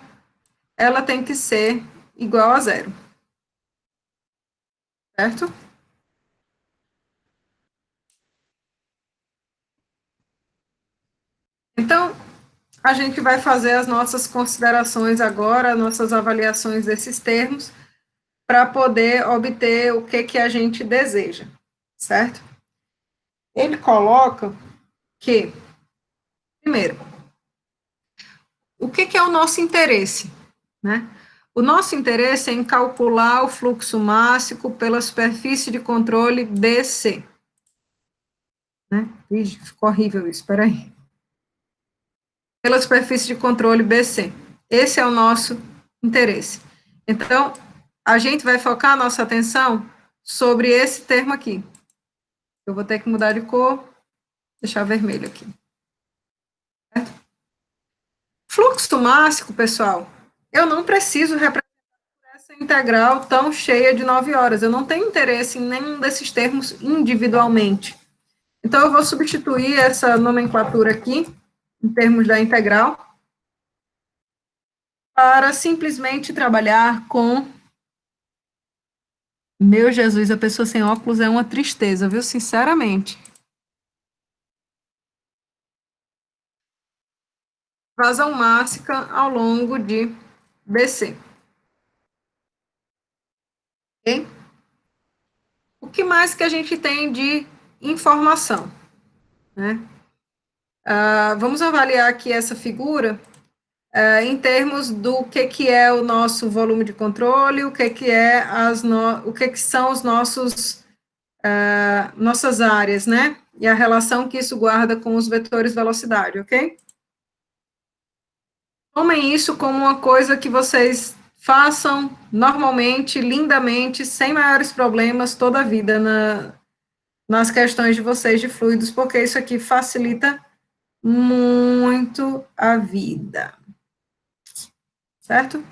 ela tem que ser igual a zero. Certo? Então, a gente vai fazer as nossas considerações agora, nossas avaliações desses termos, para poder obter o que a gente deseja, certo? Ele coloca que, primeiro, o que é o nosso interesse, né? O nosso interesse é em calcular o fluxo mássico pela superfície de controle BC. Né? Ih, ficou horrível isso, espera aí. Pela superfície de controle BC. Esse é o nosso interesse. Então, a gente vai focar a nossa atenção sobre esse termo aqui. Eu vou ter que mudar de cor, deixar vermelho aqui. Certo? Fluxo mássico, pessoal, eu não preciso representar essa integral tão cheia de 9 horas. Eu não tenho interesse em nenhum desses termos individualmente. Então, eu vou substituir essa nomenclatura aqui, em termos da integral, para simplesmente trabalhar com... Meu Jesus, a pessoa sem óculos é uma tristeza, viu? Sinceramente. Vazão mássica ao longo de BC. Ok? O que mais que a gente tem de informação? Né? Vamos avaliar aqui essa figura em termos do que é o nosso volume de controle, o que é o que são os nossos nossas áreas, né? E a relação que isso guarda com os vetores velocidade, ok? Tomem isso como uma coisa que vocês façam normalmente, lindamente, sem maiores problemas toda a vida nas questões de vocês de fluidos, porque isso aqui facilita muito a vida. Certo?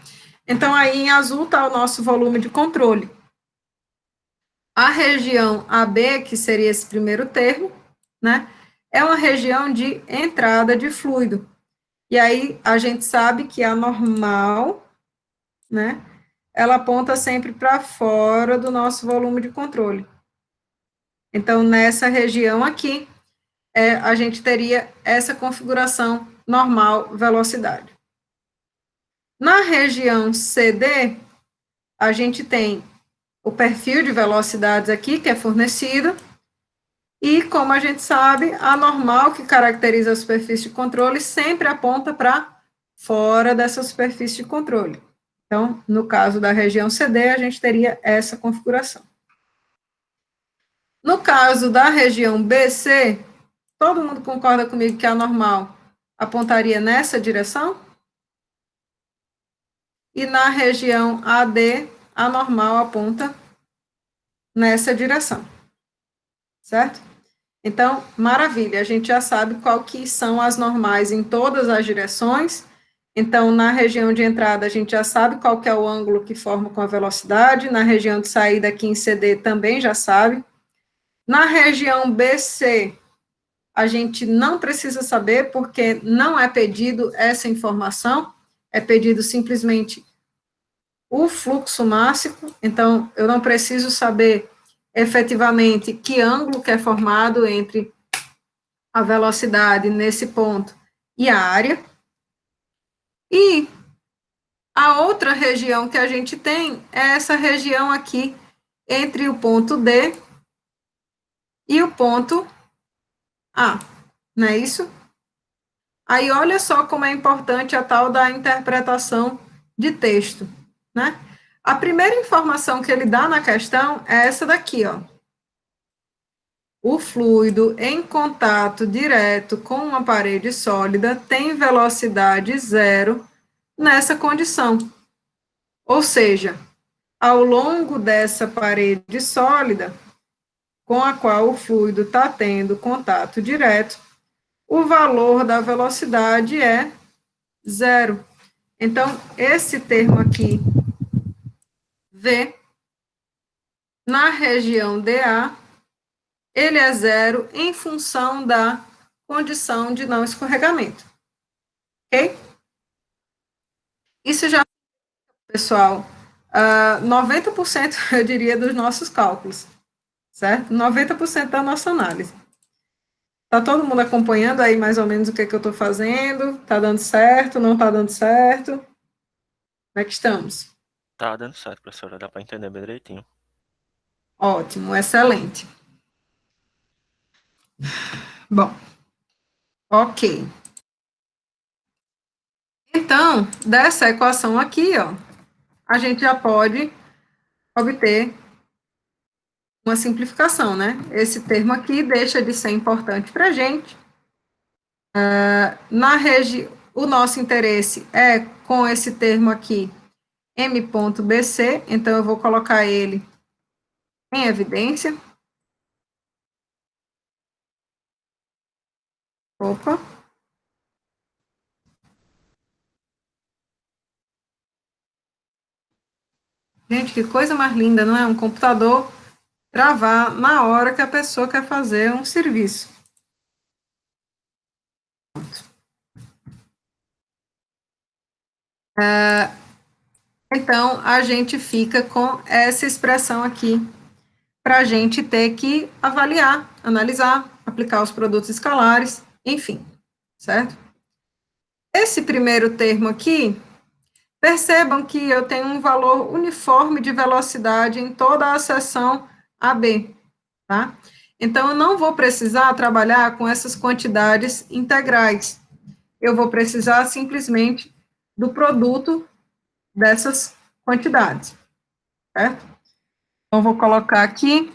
Então, aí em azul está o nosso volume de controle. A região AB, que seria esse primeiro termo, né, é uma região de entrada de fluido. E aí a gente sabe que a normal, né, ela aponta sempre para fora do nosso volume de controle. Então, nessa região aqui, a gente teria essa configuração normal velocidade. Na região CD, a gente tem o perfil de velocidades aqui, que é fornecido, e, como a gente sabe, a normal que caracteriza a superfície de controle sempre aponta para fora dessa superfície de controle. Então, no caso da região CD, a gente teria essa configuração. No caso da região BC, todo mundo concorda comigo que a normal apontaria nessa direção? E na região AD, a normal aponta nessa direção. Certo? Então, maravilha, a gente já sabe qual que são as normais em todas as direções. Então, na região de entrada, a gente já sabe qual que é o ângulo que forma com a velocidade. Na região de saída, aqui em CD, também já sabe. Na região BC, a gente não precisa saber, porque não é pedido essa informação, é pedido simplesmente o fluxo mássico, então eu não preciso saber efetivamente que ângulo que é formado entre a velocidade nesse ponto e a área. E a outra região que a gente tem é essa região aqui entre o ponto D e o ponto A, não é isso? Aí olha só como é importante a tal da interpretação de texto, né? A primeira informação que ele dá na questão é essa daqui, ó. O fluido em contato direto com uma parede sólida tem velocidade zero nessa condição. Ou seja, ao longo dessa parede sólida, com a qual o fluido está tendo contato direto, o valor da velocidade é zero. Então, esse termo aqui, V, na região DA, ele é zero em função da condição de não escorregamento. Ok? Isso já, pessoal, 90%, eu diria, dos nossos cálculos, certo? 90% da nossa análise. Tá todo mundo acompanhando aí mais ou menos o que eu estou fazendo? Tá dando certo? Não tá dando certo? Como é que estamos? Tá dando certo, professora. Dá para entender bem direitinho. Ótimo, excelente. Bom, ok. Então, dessa equação aqui, ó, a gente já pode obter uma simplificação, né? Esse termo aqui deixa de ser importante para a gente. O nosso interesse é com esse termo aqui, M.BC, então eu vou colocar ele em evidência. Opa. Gente, que coisa mais linda, não é? Um computador travar na hora que a pessoa quer fazer um serviço. Então, a gente fica com essa expressão aqui, para a gente ter que avaliar, analisar, aplicar os produtos escalares, enfim, certo? Esse primeiro termo aqui, percebam que eu tenho um valor uniforme de velocidade em toda a seção AB, tá? Então, eu não vou precisar trabalhar com essas quantidades integrais. Eu vou precisar simplesmente do produto dessas quantidades, certo? Então, vou colocar aqui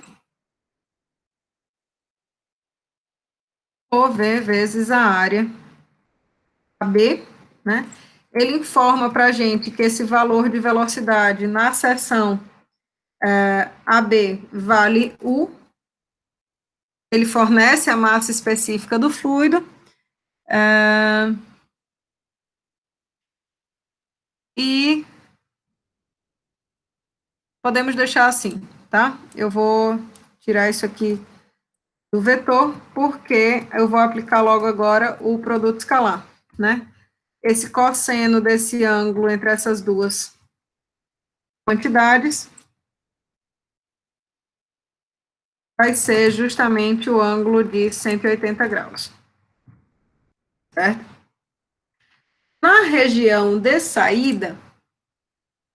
OV vezes a área AB, né? Ele informa para a gente que esse valor de velocidade na seção AB vale U, ele fornece a massa específica do fluido, e podemos deixar assim, tá? Eu vou tirar isso aqui do vetor, porque eu vou aplicar logo agora o produto escalar, né? Esse cosseno desse ângulo entre essas duas quantidades vai ser justamente o ângulo de 180 graus, certo? Na região de saída,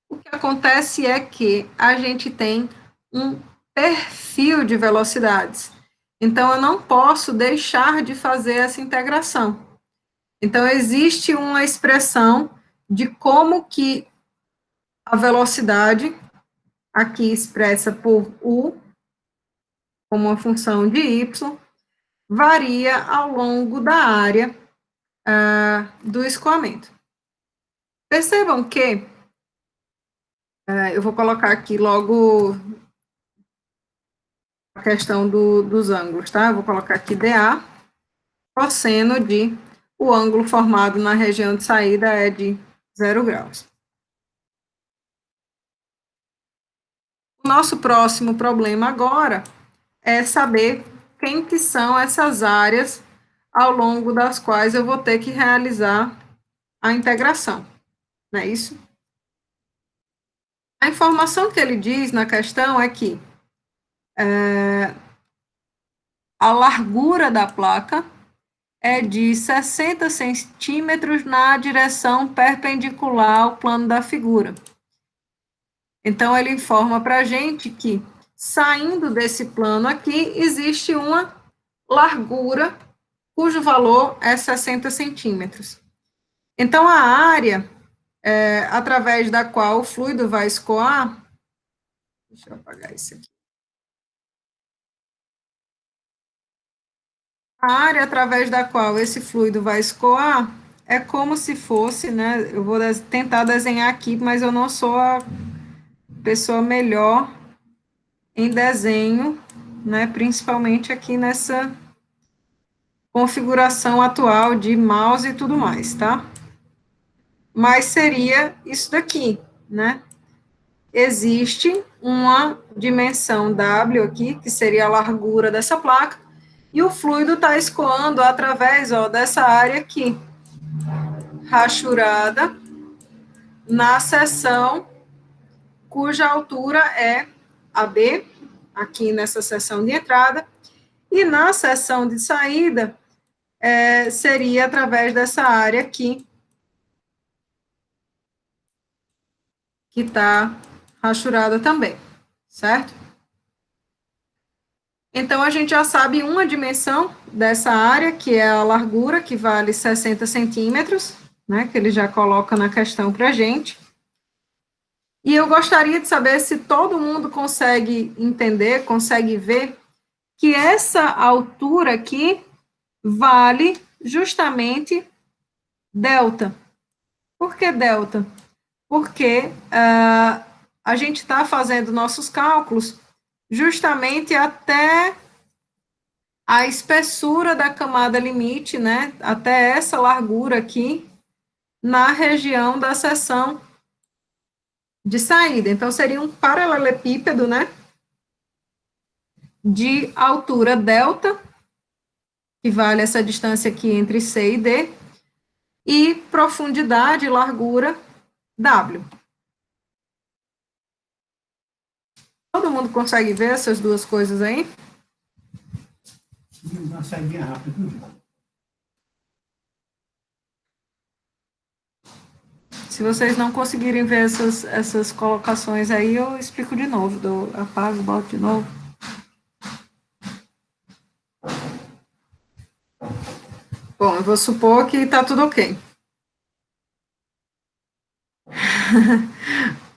o que acontece é que a gente tem um perfil de velocidades. Então, eu não posso deixar de fazer essa integração. Então, existe uma expressão de como que a velocidade, aqui expressa por U, como uma função de Y, varia ao longo da área do escoamento. Percebam que, eu vou colocar aqui logo a questão dos ângulos, tá? Eu vou colocar aqui DA, cosseno de, o ângulo formado na região de saída é de 0 graus. O nosso próximo problema agora é saber quem que são essas áreas ao longo das quais eu vou ter que realizar a integração, não é isso? A informação que ele diz na questão é que a largura da placa é de 60 centímetros na direção perpendicular ao plano da figura. Então, ele informa para a gente que, saindo desse plano aqui, existe uma largura cujo valor é 60 centímetros. Então, a área através da qual o fluido vai escoar. Deixa eu apagar isso aqui. A área através da qual esse fluido vai escoar é como se fosse, né? Eu vou tentar desenhar aqui, mas eu não sou a pessoa melhor em desenho, né? Principalmente aqui nessa configuração atual de mouse e tudo mais, tá? Mas seria isso daqui, né? Existe uma dimensão W aqui, que seria a largura dessa placa, e o fluido está escoando através, ó, dessa área aqui, rachurada, na seção cuja altura é AB, aqui nessa seção de entrada, e na seção de saída, seria através dessa área aqui, que está rachurada também, certo? Então, a gente já sabe uma dimensão dessa área, que é a largura, que vale 60 centímetros, né, que ele já coloca na questão para a gente. E eu gostaria de saber se todo mundo consegue entender, consegue ver, que essa altura aqui vale justamente delta. Por que delta? Porque a gente está fazendo nossos cálculos justamente até a espessura da camada limite, né, até essa largura aqui, na região da seção de saída. Então, seria um paralelepípedo, né, de altura delta, que vale essa distância aqui entre C e D, e profundidade, largura, W. Todo mundo consegue ver essas duas coisas aí? Uma saída rápida. Se vocês não conseguirem ver essas colocações aí, eu explico de novo, apago, boto de novo. Bom, eu vou supor que está tudo ok.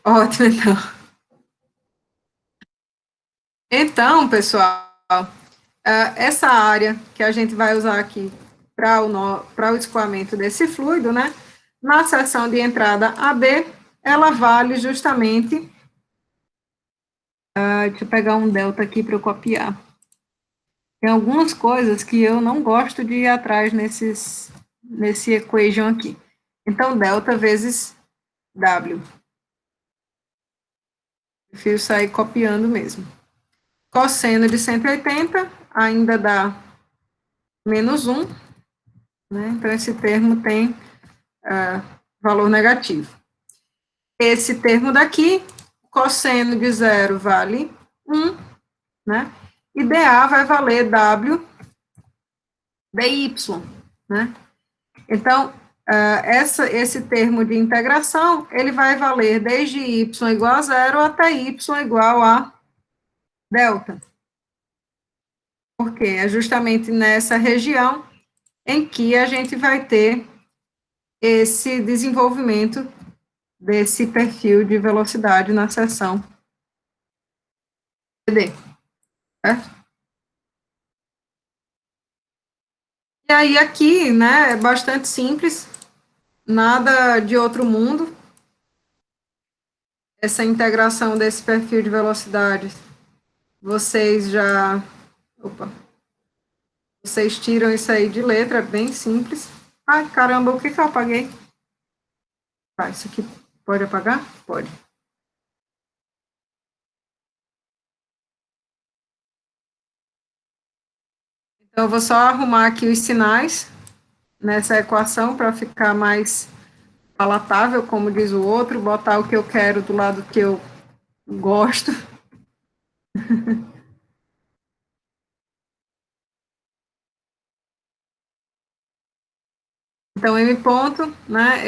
Ótimo, então. Então, pessoal, essa área que a gente vai usar aqui para o escoamento desse fluido, né, na seção de entrada AB, ela vale justamente, deixa eu pegar um delta aqui para eu copiar. Tem algumas coisas que eu não gosto de ir atrás nesse equation aqui. Então, delta vezes W. Prefiro sair copiando mesmo. Cosseno de 180 ainda dá menos 1, né? Então, esse termo tem valor negativo. Esse termo daqui, cosseno de zero vale 1, né? E dA vai valer W dy, né? Então, esse termo de integração, ele vai valer desde y igual a zero até y igual a delta. Porque é justamente nessa região em que a gente vai ter esse desenvolvimento desse perfil de velocidade na seção CD, certo? E aí aqui, né, é bastante simples, nada de outro mundo, essa integração desse perfil de velocidade, vocês já, vocês tiram isso aí de letra, é bem simples. Ai, caramba, o que eu apaguei? Ah, isso aqui pode apagar? Pode. Então, eu vou só arrumar aqui os sinais nessa equação para ficar mais palatável, como diz o outro, botar o que eu quero do lado que eu gosto. Então, M ponto, né,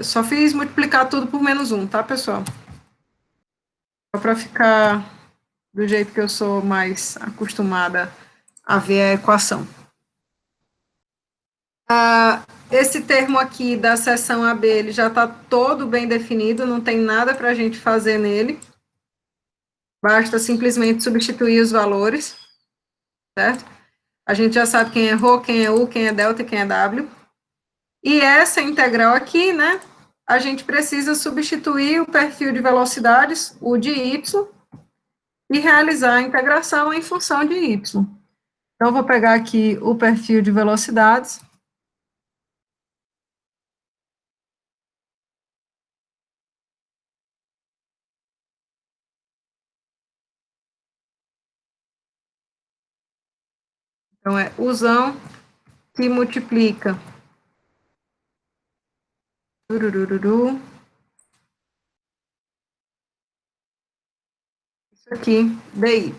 só fiz multiplicar tudo por menos 1, tá, pessoal? Só para ficar do jeito que eu sou mais acostumada a ver a equação. Esse termo aqui da seção AB, ele já está todo bem definido, não tem nada para a gente fazer nele. Basta simplesmente substituir os valores, certo? A gente já sabe quem é ρ, quem é U, quem é delta e quem é W. E essa integral aqui, né, a gente precisa substituir o perfil de velocidades, o de y, e realizar a integração em função de y. Então, vou pegar aqui o perfil de velocidades. Então, é usão que multiplica isso aqui, dy,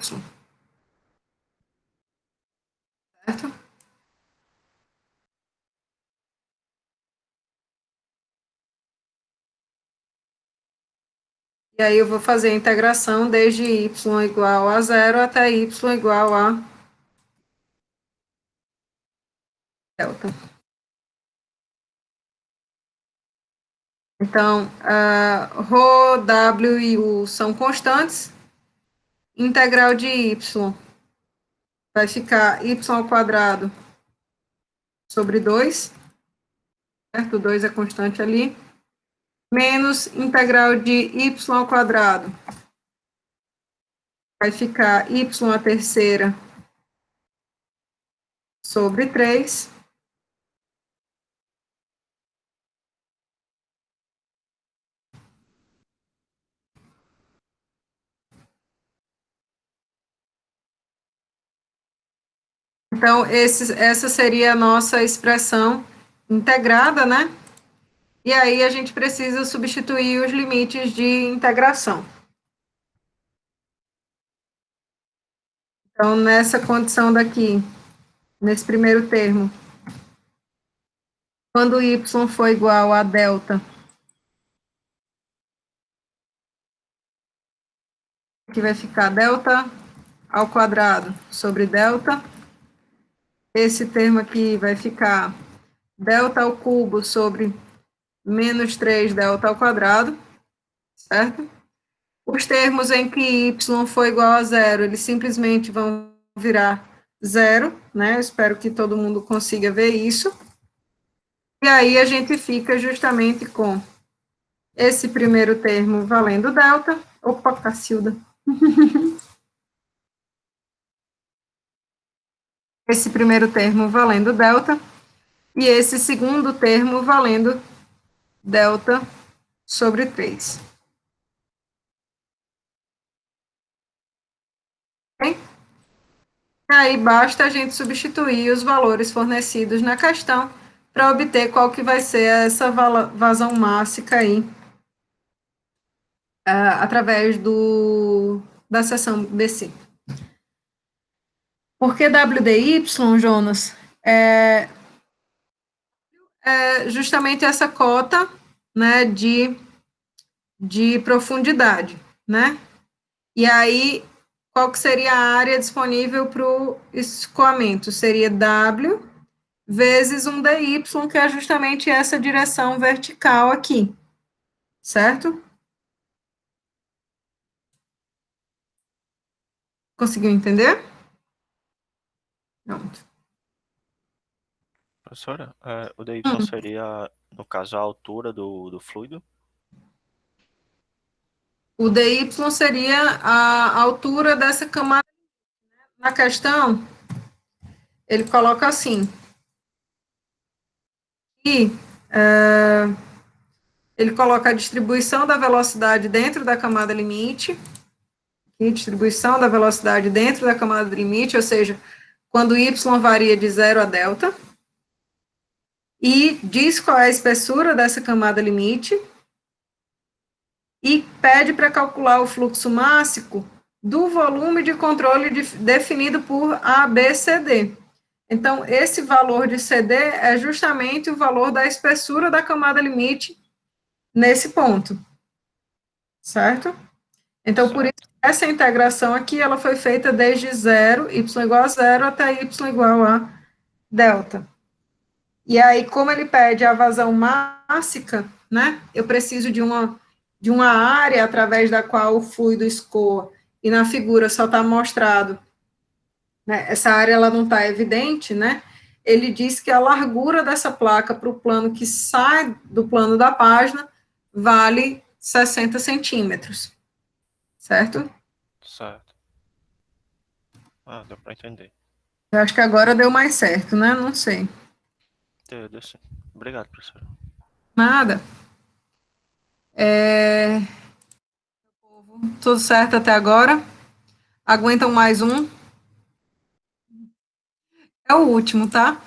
certo? E aí eu vou fazer a integração desde y igual a zero até y igual a delta. Então, ρ, w e u são constantes. Integral de y vai ficar y ao quadrado sobre 2, certo? 2 é constante ali. Menos integral de y ao quadrado vai ficar y à terceira sobre 3. Então, essa seria a nossa expressão integrada, né? E aí a gente precisa substituir os limites de integração. Então, nessa condição daqui, nesse primeiro termo, quando y for igual a delta, que vai ficar delta ao quadrado sobre delta. Esse termo aqui vai ficar delta ao cubo sobre menos 3 delta ao quadrado, certo? Os termos em que y for igual a zero, eles simplesmente vão virar zero, né? Eu espero que todo mundo consiga ver isso. E aí a gente fica justamente com esse primeiro termo valendo delta. Opa, Cacilda. Esse primeiro termo valendo delta. E esse segundo termo valendo delta sobre 3. Okay? E aí basta a gente substituir os valores fornecidos na questão para obter qual que vai ser essa vazão mássica aí, através da seção BC. Porque WDY, Jonas, é justamente essa cota, né, de profundidade, né? E aí, qual que seria a área disponível para o escoamento? Seria W vezes um dy, que é justamente essa direção vertical aqui, certo? Conseguiu entender? Pronto. Professora, o dy seria, no caso, a altura do fluido? O dy seria a altura dessa camada. Na questão, ele coloca assim, e ele coloca a distribuição da velocidade dentro da camada limite, e distribuição da velocidade dentro da camada limite, ou seja, quando y varia de 0 a delta, e diz qual é a espessura dessa camada limite, e pede para calcular o fluxo máximo do volume de controle definido por ABCD. Então, esse valor de CD é justamente o valor da espessura da camada limite nesse ponto, certo? Então, certo. Por isso, essa integração aqui, ela foi feita desde zero, y igual a zero, até y igual a delta. E aí, como ele pede a vazão mássica, né, eu preciso de uma área através da qual o fluido escoa, e na figura só está mostrado, né, essa área ela não está evidente, né, ele diz que a largura dessa placa para o plano que sai do plano da página vale 60 centímetros, certo? Certo. Ah, deu para entender. Eu acho que agora deu mais certo, né, não sei. Deu sim. Obrigado, professor. Nada. Tudo certo até agora? Aguentam mais um? É o último, tá?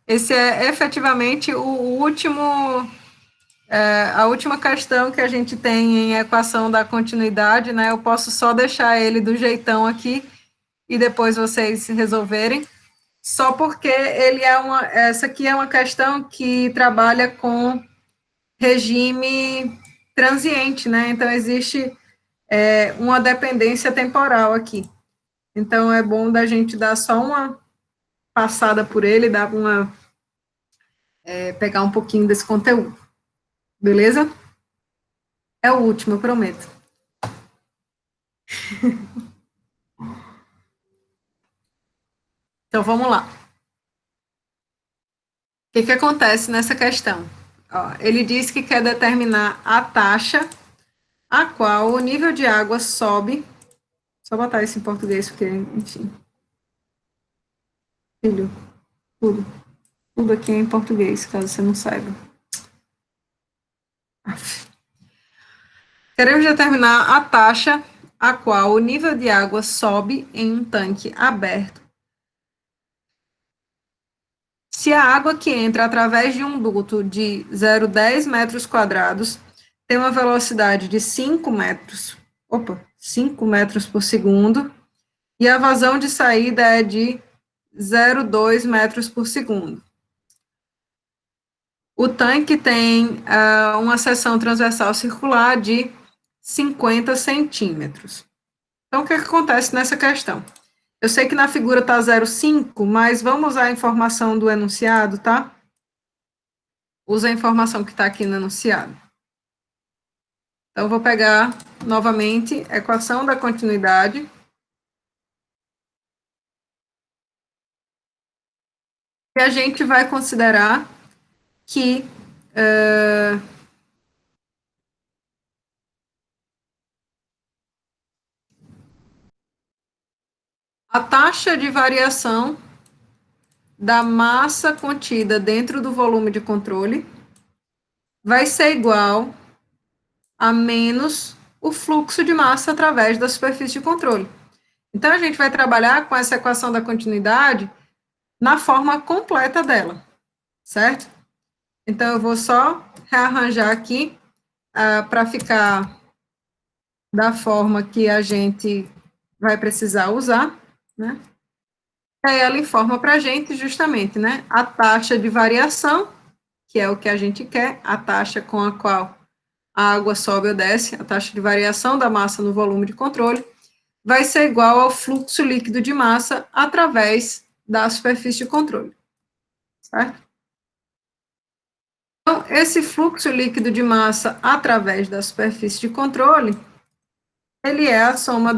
Esse é efetivamente o último, a última questão que a gente tem em equação da continuidade, né? Eu posso só deixar ele do jeitão aqui e depois vocês resolverem, só porque essa aqui é uma questão que trabalha com regime transiente, né? Então, existe uma dependência temporal aqui. Então, é bom da gente dar só uma passada por ele, dar pegar um pouquinho desse conteúdo. Beleza? É o último, eu prometo. Então, vamos lá. O que acontece nessa questão? Ó, ele diz que quer determinar a taxa a qual o nível de água sobe. Só botar isso em português, porque, enfim. Filho, tudo. Tudo aqui é em português, caso você não saiba. Queremos determinar a taxa a qual o nível de água sobe em um tanque aberto se a água que entra através de um duto de 0,10 metros quadrados tem uma velocidade de 5 metros por segundo, e a vazão de saída é de 0,2 metros por segundo. O tanque tem uma seção transversal circular de 50 centímetros. Então, o que acontece nessa questão? Eu sei que na figura está 0,5, mas vamos usar a informação do enunciado, tá? Usa a informação que está aqui no enunciado. Então, eu vou pegar novamente a equação da continuidade. E a gente vai considerar que a taxa de variação da massa contida dentro do volume de controle vai ser igual a menos o fluxo de massa através da superfície de controle. Então, a gente vai trabalhar com essa equação da continuidade na forma completa dela, certo? Então, eu vou só rearranjar aqui para ficar da forma que a gente vai precisar usar, né? Aí ela informa para a gente justamente, né, a taxa de variação, que é o que a gente quer, a taxa com a qual a água sobe ou desce, a taxa de variação da massa no volume de controle, vai ser igual ao fluxo líquido de massa através da superfície de controle, certo? Então, esse fluxo líquido de massa através da superfície de controle, ele é a soma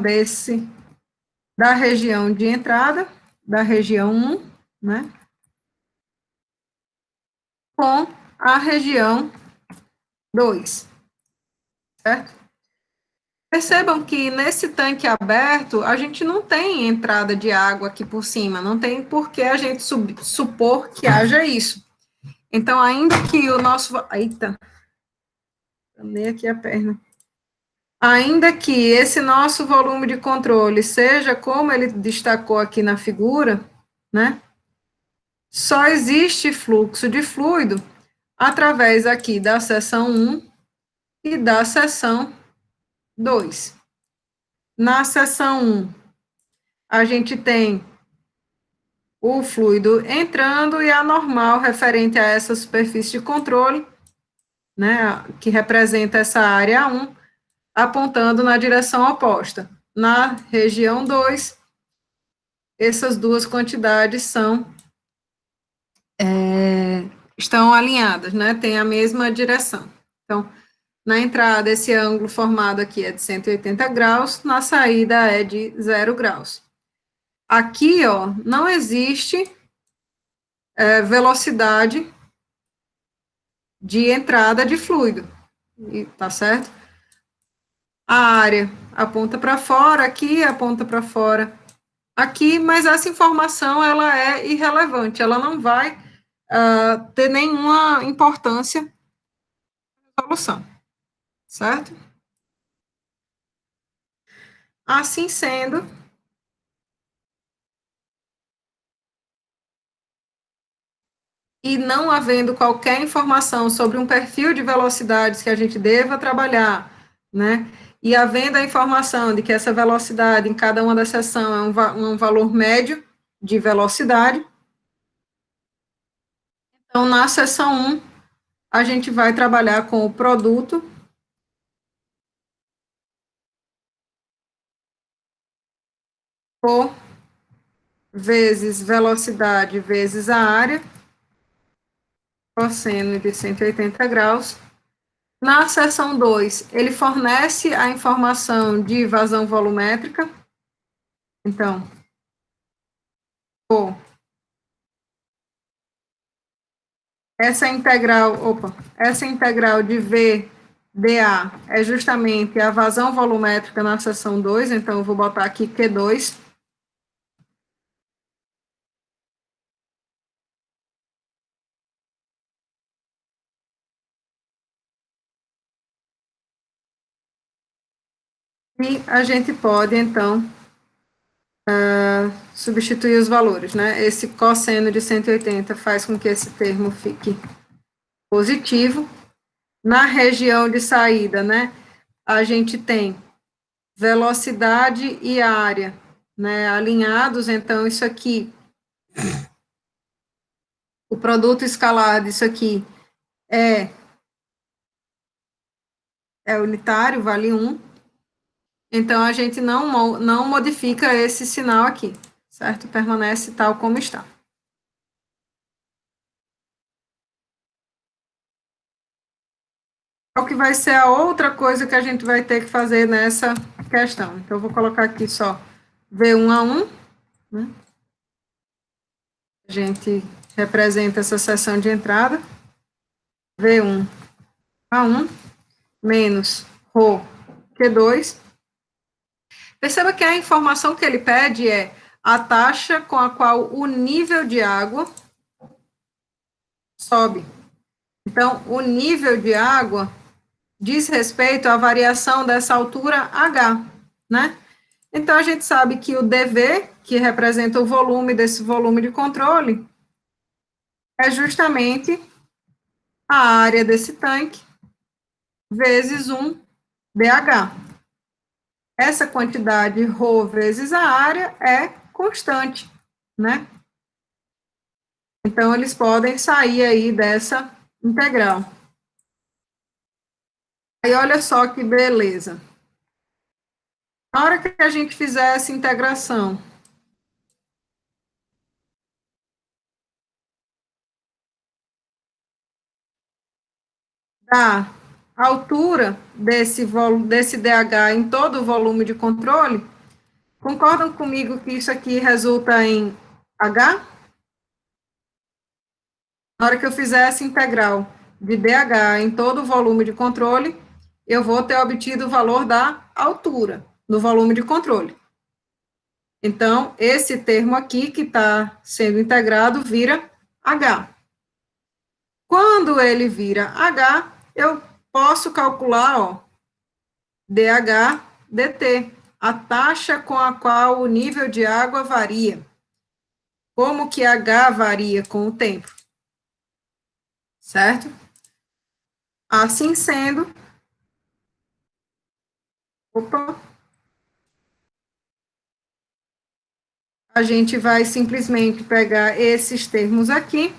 da região de entrada, da região 1, né, com a região 2, certo? Percebam que nesse tanque aberto, a gente não tem entrada de água aqui por cima, não tem por que a gente supor que haja isso. Então, ainda que o nosso... Eita, também aqui a perna. Ainda que esse nosso volume de controle seja como ele destacou aqui na figura, né? Só existe fluxo de fluido através aqui da seção 1 e da seção 2. Na seção 1, a gente tem o fluido entrando e a normal referente a essa superfície de controle, né, que representa essa área 1, apontando na direção oposta. Na região 2, essas duas quantidades são estão alinhadas, né? Tem a mesma direção. Então, na entrada, esse ângulo formado aqui é de 180 graus, na saída é de 0 graus. Aqui, ó, não existe velocidade de entrada de fluido, tá certo? A área aponta para fora, aqui aponta para fora, aqui, mas essa informação, ela é irrelevante, ela não vai ter nenhuma importância na solução, certo? Assim sendo, e não havendo qualquer informação sobre um perfil de velocidades que a gente deva trabalhar, né? E havendo a informação de que essa velocidade em cada uma das seções é um valor médio de velocidade, então na seção 1, a gente vai trabalhar com o produto por vezes velocidade vezes a área, cosseno de 180 graus. Na seção 2, ele fornece a informação de vazão volumétrica. Então, essa integral de V dA é justamente a vazão volumétrica na seção 2, então eu vou botar aqui Q2. E a gente pode, então, substituir os valores, né? Esse cosseno de 180 faz com que esse termo fique positivo. Na região de saída, né, a gente tem velocidade e área, né, alinhados, então isso aqui, o produto escalar disso aqui é unitário, vale 1, então a gente não modifica esse sinal aqui, certo? Permanece tal como está. Qual que vai ser a outra coisa que a gente vai ter que fazer nessa questão? Então, eu vou colocar aqui só V1 a 1, né? A gente representa essa seção de entrada, V1 a 1, menos ρ Q2. Perceba que a informação que ele pede é a taxa com a qual o nível de água sobe. Então, o nível de água diz respeito à variação dessa altura H, né? Então, a gente sabe que o dV, que representa o volume desse volume de controle, é justamente a área desse tanque vezes 1 dH. Essa quantidade ρ vezes a área é constante, né? Então, eles podem sair aí dessa integral. Aí, olha só que beleza. Na hora que a gente fizer essa integração, da altura desse dH em todo o volume de controle, concordam comigo que isso aqui resulta em H? Na hora que eu fizer essa integral de dH em todo o volume de controle, eu vou ter obtido o valor da altura do volume de controle. Então, esse termo aqui que está sendo integrado vira H. Quando ele vira H, eu posso calcular, ó, dH dt, a taxa com a qual o nível de água varia. Como que H varia com o tempo? Certo? Assim sendo, a gente vai simplesmente pegar esses termos aqui,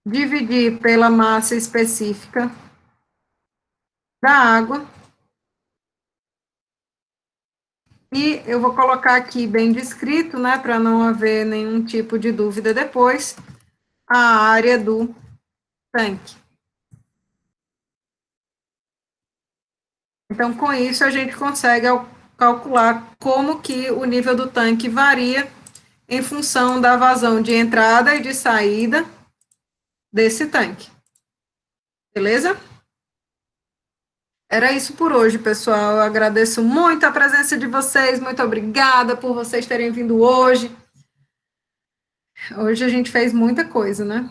dividir pela massa específica da água, e eu vou colocar aqui bem descrito, né, para não haver nenhum tipo de dúvida depois. a área do tanque. Então, com isso, a gente consegue calcular como que o nível do tanque varia em função da vazão de entrada e de saída desse tanque. Beleza? Era isso por hoje, pessoal. Eu agradeço muito a presença de vocês. Muito obrigada por vocês terem vindo hoje. Hoje a gente fez muita coisa, né?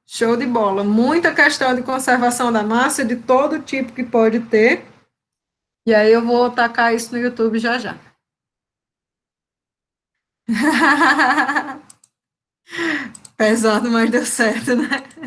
Show de bola. Muita questão de conservação da massa, de todo tipo que pode ter. E aí eu vou tacar isso no YouTube já já. Pesado, mas deu certo, né?